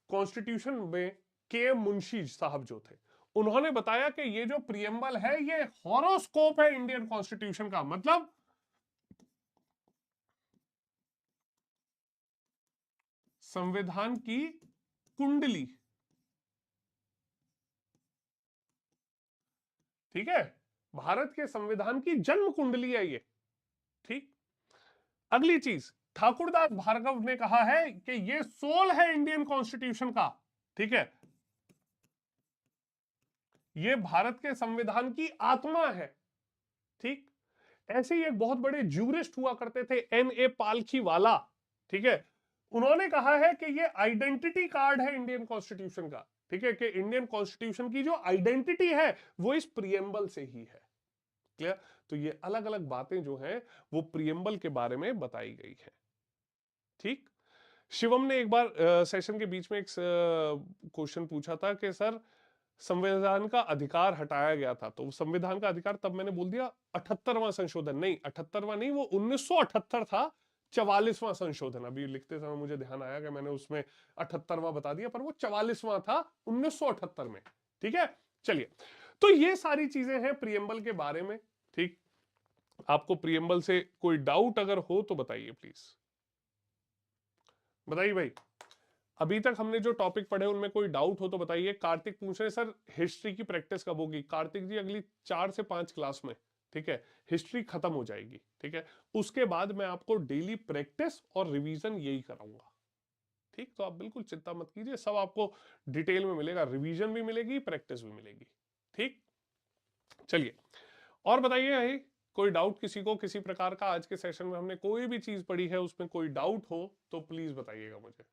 कॉन्स्टिट्यूशन में के मुंशी साहब जो थे, उन्होंने बताया कि ये जो प्रीएम्बल है ये हॉरोस्कोप है इंडियन कॉन्स्टिट्यूशन का। मतलब संविधान की कुंडली। ठीक है? भारत के संविधान की जन्म कुंडली है ये। ठीक? अगली चीज, ठाकुरदास भार्गव ने कहा है कि ये सोल है इंडियन कॉन्स्टिट्यूशन का। ठीक है? ये भारत के संविधान की आत्मा है। ठीक? ऐसे ही एक बहुत बड़े ज्यूरिस्ट हुआ करते थे, N.A. पालखी वाला। ठीक है? उन्होंने कहा है कि ये आइडेंटिटी कार्ड है इंडियन कॉन्स्टिट्यूशन का। ठीक है? कि इंडियन कॉन्स्टिट्यूशन की जो आइडेंटिटी है वो इस प्रीएम्बल से ही है। क्लियर? तो ये अलग अलग बातें जो हैं वो प्रीएम्बल के बारे में बताई गई है। ठीक? शिवम ने एक बार सेशन के बीच में एक क्वेश्चन पूछा था कि सर संविधान का अधिकार हटाया गया था, तो संविधान का अधिकार, तब मैंने बोल दिया 78वां संशोधन। नहीं, 78वां नहीं, वो 1978 था, 44वां संशोधन। अभी लिखते समय मुझे ध्यान आया कि मैंने उसमें 78वां बता दिया, पर वो 44वां था 1978 में। ठीक है? चलिए, तो ये सारी चीजें हैं प्रीएम्बल के बारे में। ठीक? आपको प्रीएम्बल से कोई डाउट अगर हो तो बताइए प्लीज, बताइए भाई। अभी तक हमने जो टॉपिक पढ़े उनमें कोई डाउट हो तो बताइए। कार्तिक पूछ रहे सर हिस्ट्री की प्रैक्टिस कब होगी? कार्तिक जी अगली 4 से 5 क्लास में, ठीक है, हिस्ट्री खत्म हो जाएगी। ठीक है, उसके बाद मैं आपको डेली प्रैक्टिस और रिवीजन यही कराऊंगा। ठीक, तो आप बिल्कुल चिंता मत कीजिए, सब आपको डिटेल में मिलेगा, रिवीजन भी मिलेगी, प्रैक्टिस भी मिलेगी। ठीक, चलिए और बताइए भाई, कोई डाउट किसी को किसी प्रकार का? आज के सेशन में हमने कोई भी चीज पढ़ी है उसमें कोई डाउट हो तो प्लीज बताइएगा मुझे।